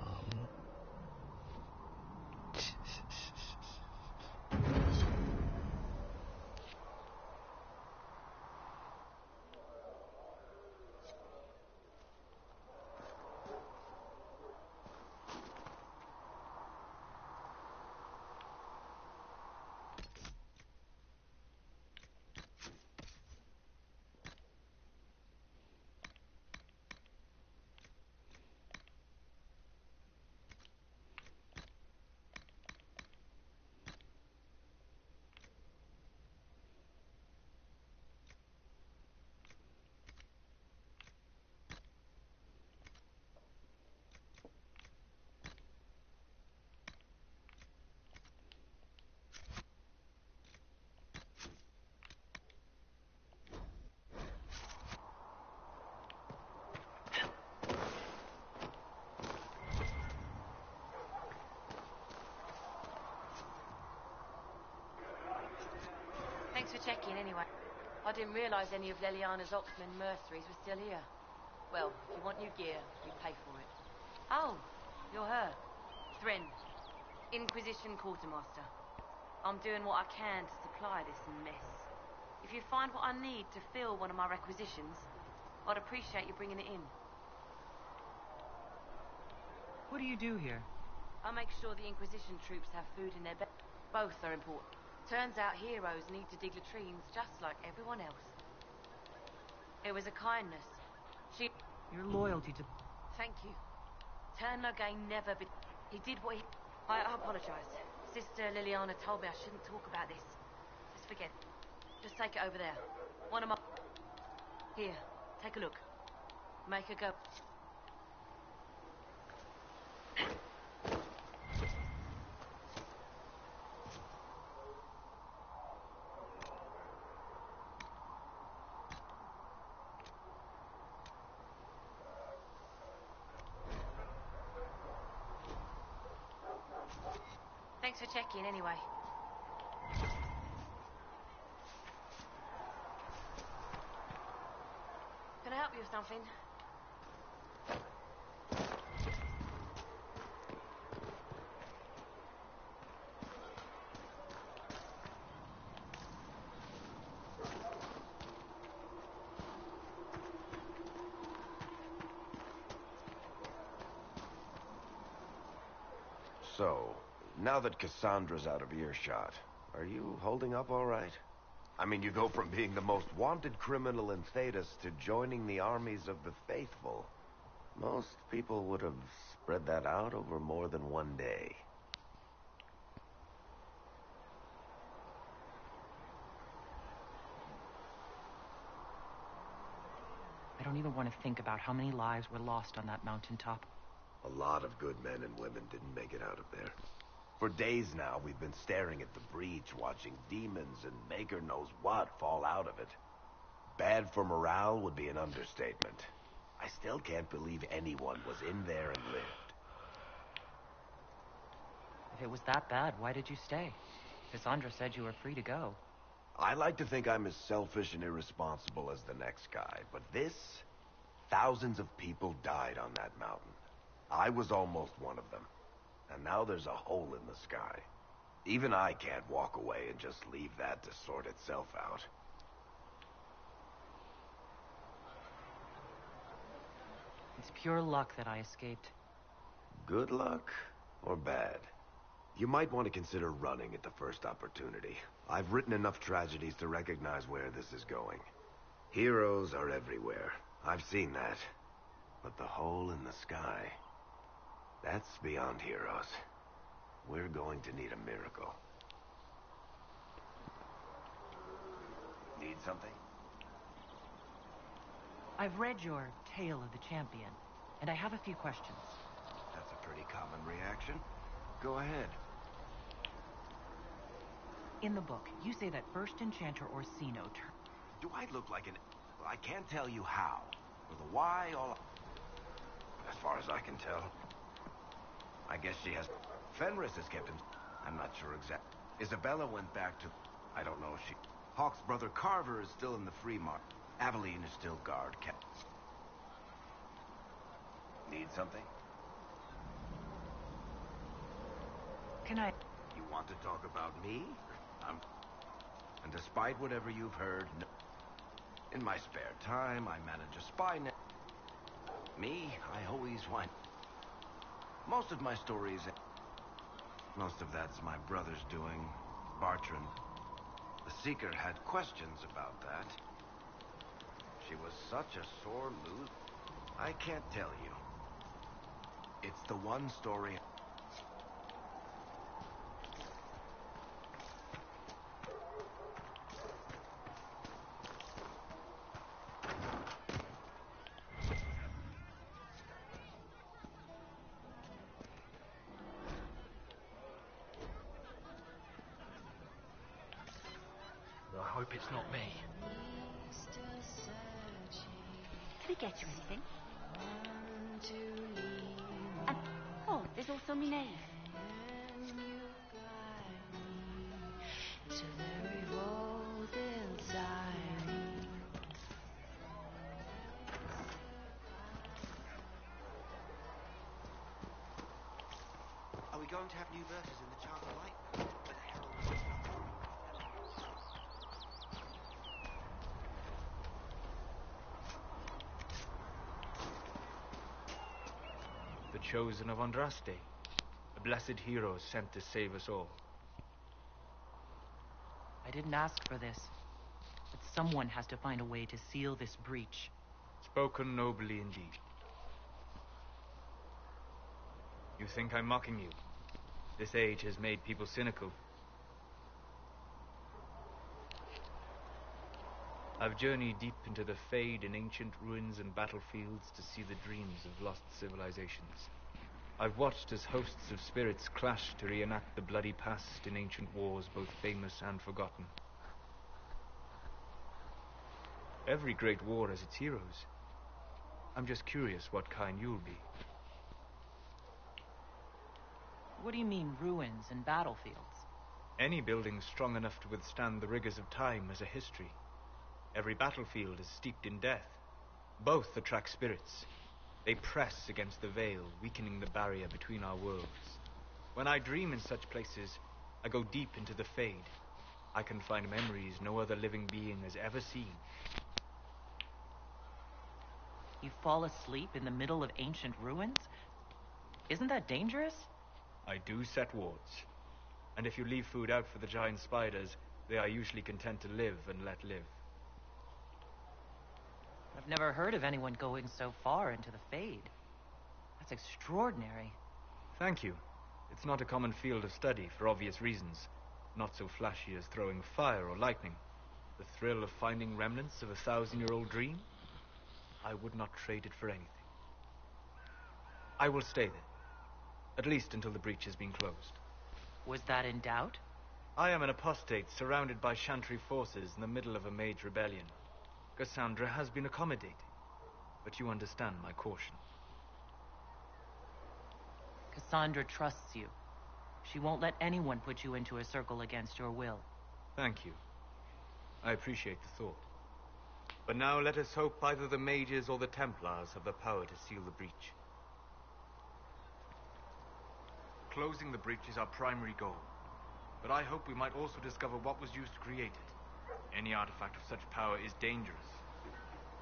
Thanks for checking anyway. I didn't realise any of Leliana's Oxman mercenaries were still here. Well, if you want new gear, you pay for it. Oh, you're her. Thren, Inquisition Quartermaster. I'm doing what I can to supply this mess. If you find what I need to fill one of my requisitions, I'd appreciate you bringing it in. What do you do here? I make sure the Inquisition troops have food in their bed. Both are important. Turns out heroes need to dig latrines just like everyone else. It was a kindness. Your loyalty to... Thank you. Turn Logain never be... He did what he... I apologise. Sister Liliana told me I shouldn't talk about this. Just forget it. Just take it over there. One of my... Here, take a look. Make her go... Thanks for checking anyway. Can I help you with something? So, now that Cassandra's out of earshot, are you holding up all right? I mean, you go from being the most wanted criminal in Thedas to joining the armies of the faithful. Most people would have spread that out over more than one day. I don't even want to think about how many lives were lost on that mountaintop. A lot of good men and women didn't make it out of there. For days now, we've been staring at the breach, watching demons and maker knows what fall out of it. Bad for morale would be an understatement. I still can't believe anyone was in there and lived. If it was that bad, why did you stay? Cassandra said you were free to go. I like to think I'm as selfish and irresponsible as the next guy, but thousands of people died on that mountain. I was almost one of them. And now there's a hole in the sky. Even I can't walk away and just leave that to sort itself out. It's pure luck that I escaped. Good luck or bad? You might want to consider running at the first opportunity. I've written enough tragedies to recognize where this is going. Heroes are everywhere. I've seen that. But the hole in the sky... that's beyond heroes. We're going to need a miracle. Need something? I've read your Tale of the Champion, and I have a few questions. That's a pretty common reaction. Go ahead. In the book, you say that first Enchanter Orsino Do I look like an... I can't tell you how. Or the why, all... As far as I can tell. I guess she has... Fenris has kept him... I'm not sure exactly. Isabella went back to... I don't know if she... Hawk's brother Carver is still in the free market. Aveline is still guard kept. Need something? Can I... You want to talk about me? And despite whatever you've heard, no... In my spare time, I manage a spy net. Me, I always want... Most of my stories... Most of that's my brother's doing. Bartrand. The Seeker had questions about that. She was such a sore loser. I can't tell you. It's the one story... I hope it's not me. Can I get you anything? Oh, there's also my name. Are we going to have new verses in the Charter Light? But the Herald was just not... The chosen of Andraste, a blessed hero sent to save us all. I didn't ask for this, but someone has to find a way to seal this breach. Spoken nobly indeed. You think I'm mocking you? This age has made people cynical. I've journeyed deep into the Fade in ancient ruins and battlefields to see the dreams of lost civilizations. I've watched as hosts of spirits clash to reenact the bloody past in ancient wars, both famous and forgotten. Every great war has its heroes. I'm just curious what kind you'll be. What do you mean, ruins and battlefields? Any building strong enough to withstand the rigors of time has a history. Every battlefield is steeped in death. Both attract spirits. They press against the veil, weakening the barrier between our worlds. When I dream in such places, I go deep into the Fade. I can find memories no other living being has ever seen. You fall asleep in the middle of ancient ruins? Isn't that dangerous? I do set wards. And if you leave food out for the giant spiders, they are usually content to live and let live. I've never heard of anyone going so far into the Fade. That's extraordinary. Thank you. It's not a common field of study for obvious reasons. Not so flashy as throwing fire or lightning. The thrill of finding remnants of a 1,000-year-old dream? I would not trade it for anything. I will stay there. At least until the breach has been closed. Was that in doubt? I am an apostate surrounded by Chantry forces in the middle of a mage rebellion. Cassandra has been accommodating, but you understand my caution. Cassandra trusts you. She won't let anyone put you into a circle against your will. Thank you. I appreciate the thought. But now let us hope either the mages or the Templars have the power to seal the breach. Closing the breach is our primary goal. But I hope we might also discover what was used to create it. Any artifact of such power is dangerous.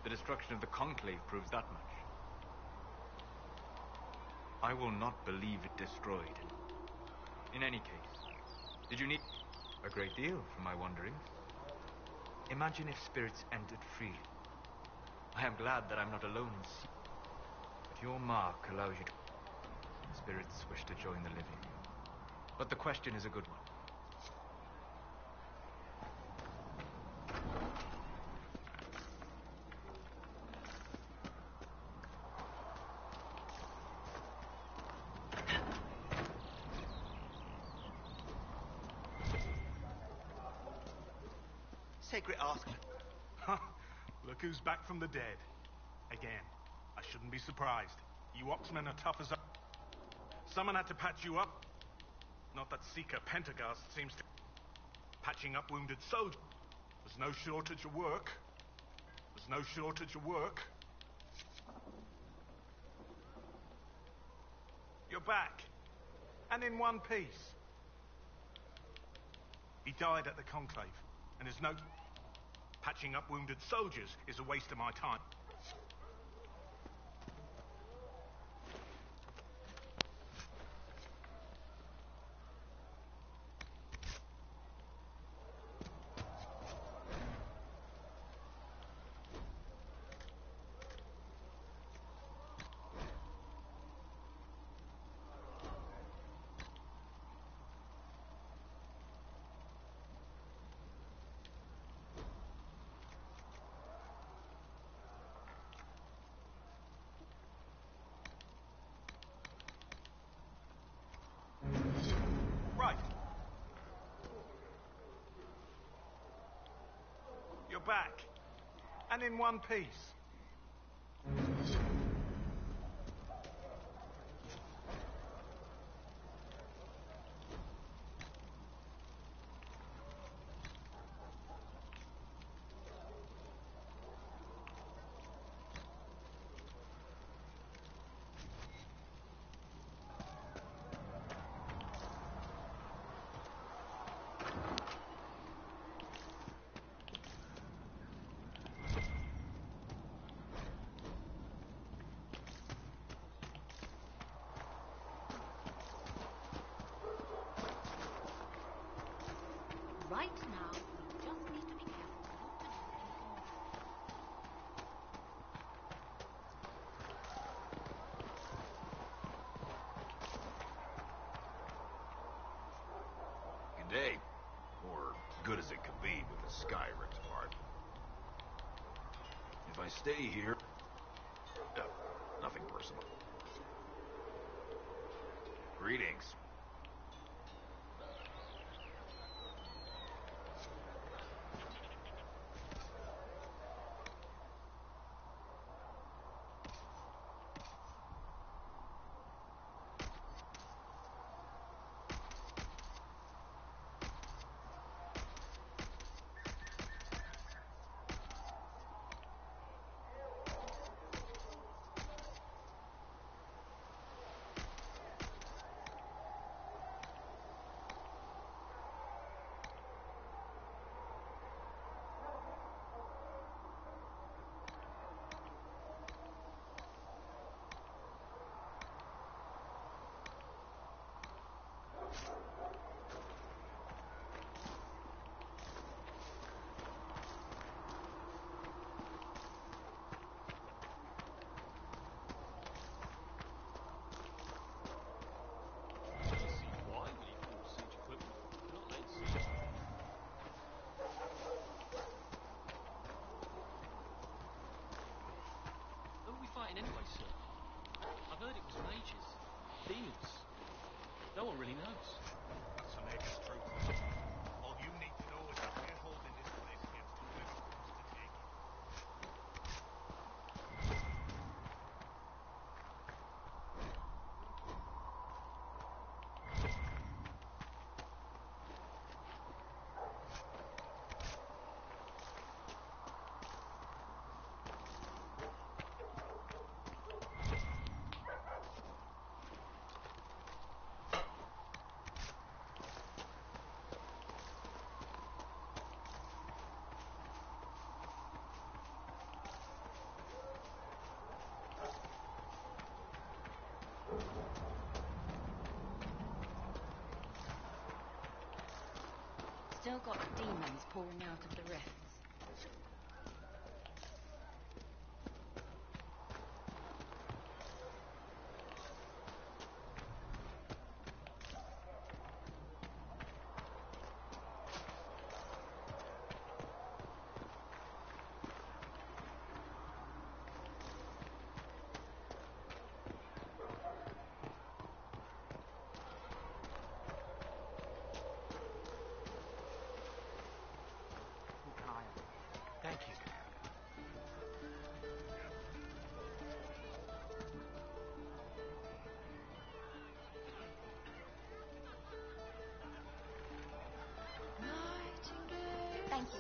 The destruction of the Conclave proves that much. I will not believe it destroyed. In any case, did you need a great deal from my wanderings? Imagine if spirits entered freely. I am glad that I'm not alone in sea. But your mark allows you to... Spirits wish to join the living. But the question is a good one. Sacred Askman. Look who's back from the dead. Again, I shouldn't be surprised. You Oxmen are tough as... Someone had to patch you up. Not that Seeker Pentagast seems to... Patching up wounded soldiers. There's no shortage of work. There's no shortage of work. You're back. And in one piece. He died at the Conclave. And his note... Patching up wounded soldiers is a waste of my time. Right. You're back. And in one piece. Right now, we just need to be careful not to do anything wrong. Good day. Or good as it could be with the sky ripped apart. If I stay here... nothing personal. Greetings. No one really knows. So make us true. All you need to know is that we're holding this place against whoever comes to take it. Still got demons pouring out of the rifts. Thank you. Thank you.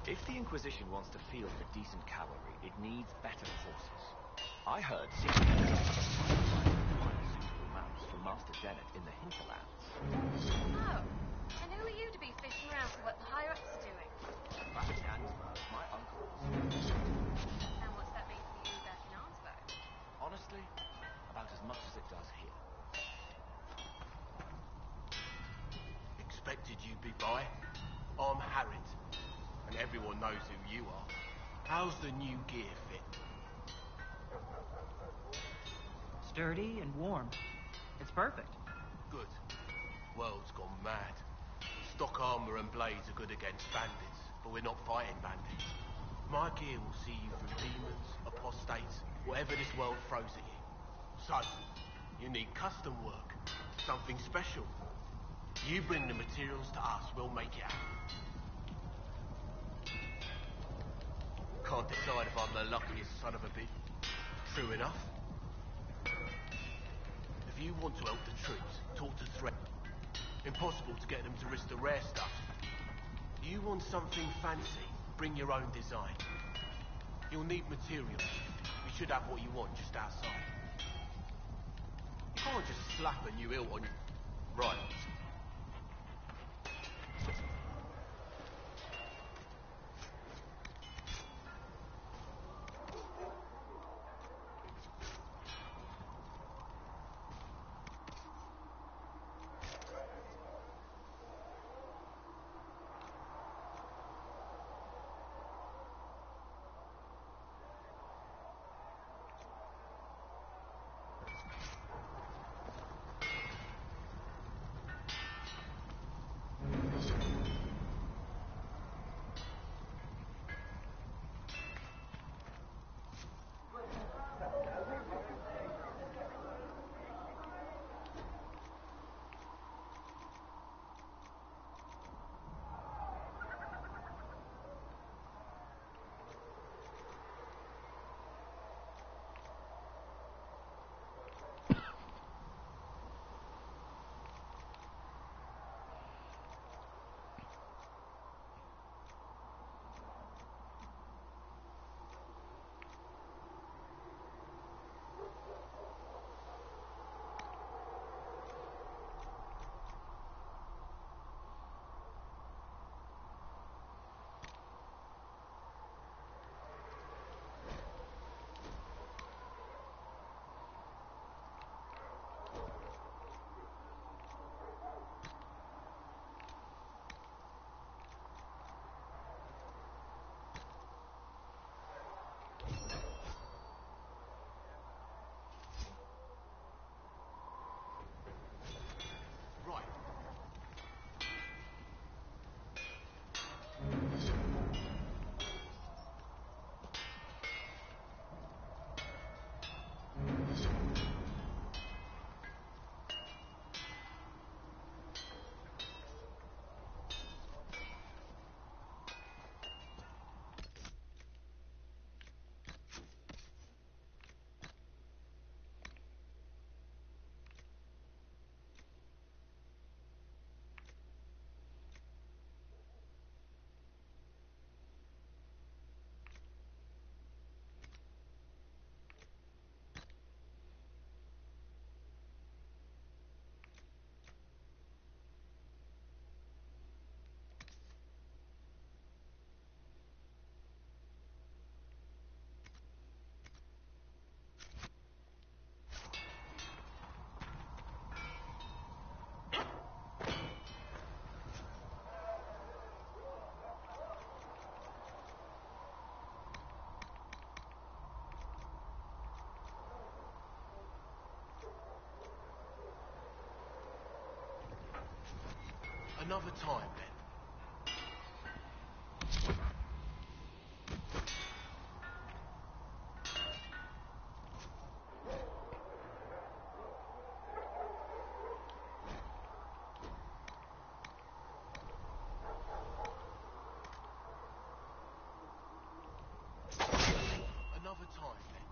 If the Inquisition wants to field a decent cavalry, it needs better horses. I heard suitable mounts from Master Dennett in the hinterlands. Oh, and who are you to be fishing around for what the higher-ups are doing? Back in Ansburg, my uncle was... And what's that mean for you back in Ansburg? Honestly, about as much as it does here. Expected you'd be by. I'm Harriet, and everyone knows who you are. How's the new gear fit? Sturdy and warm. It's perfect. Good. World's gone mad. Stock armor and blades are good against bandits, but we're not fighting bandits. My gear will see you through demons, apostates, whatever this world throws at you. So, you need custom work, something special. You bring the materials to us, we'll make it happen. Can't decide if I'm the luckiest son of a bitch. True enough. If you want to help the troops, talk to Threat. Impossible to get them to risk the rare stuff. You want something fancy, bring your own design. You'll need materials. We should have what you want just outside. You can't just slap a new hilt on you. Right. Another time, then. Another time, then.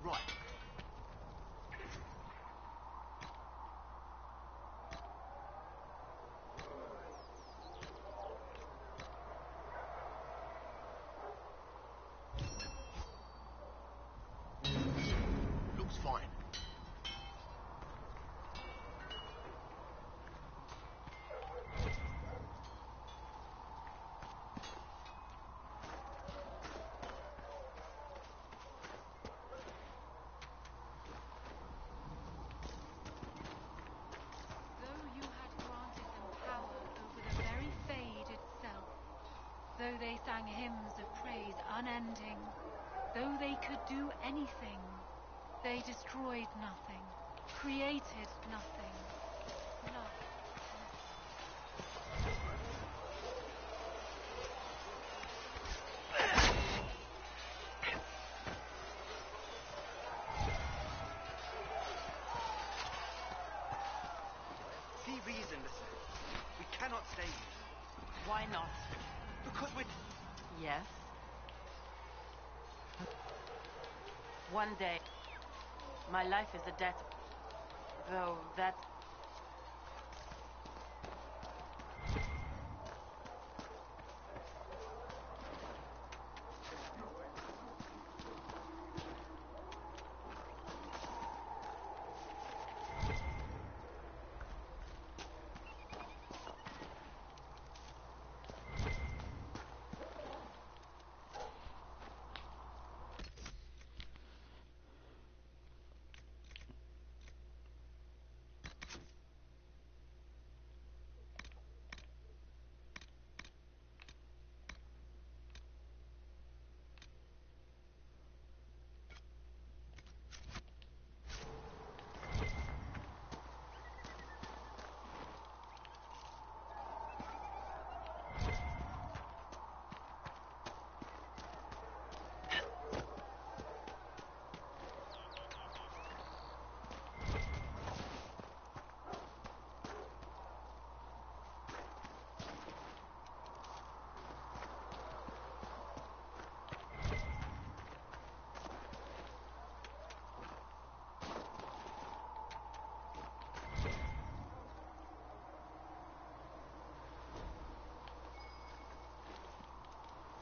Right. Looks fine. Though they sang hymns of praise unending, though they could do anything, they destroyed nothing, created nothing, loved See reason, listen. We cannot stay here. Why not? Because we're... Yes? One day, my life is a debt. Though that...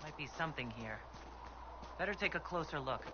Might be something here. Better take a closer look.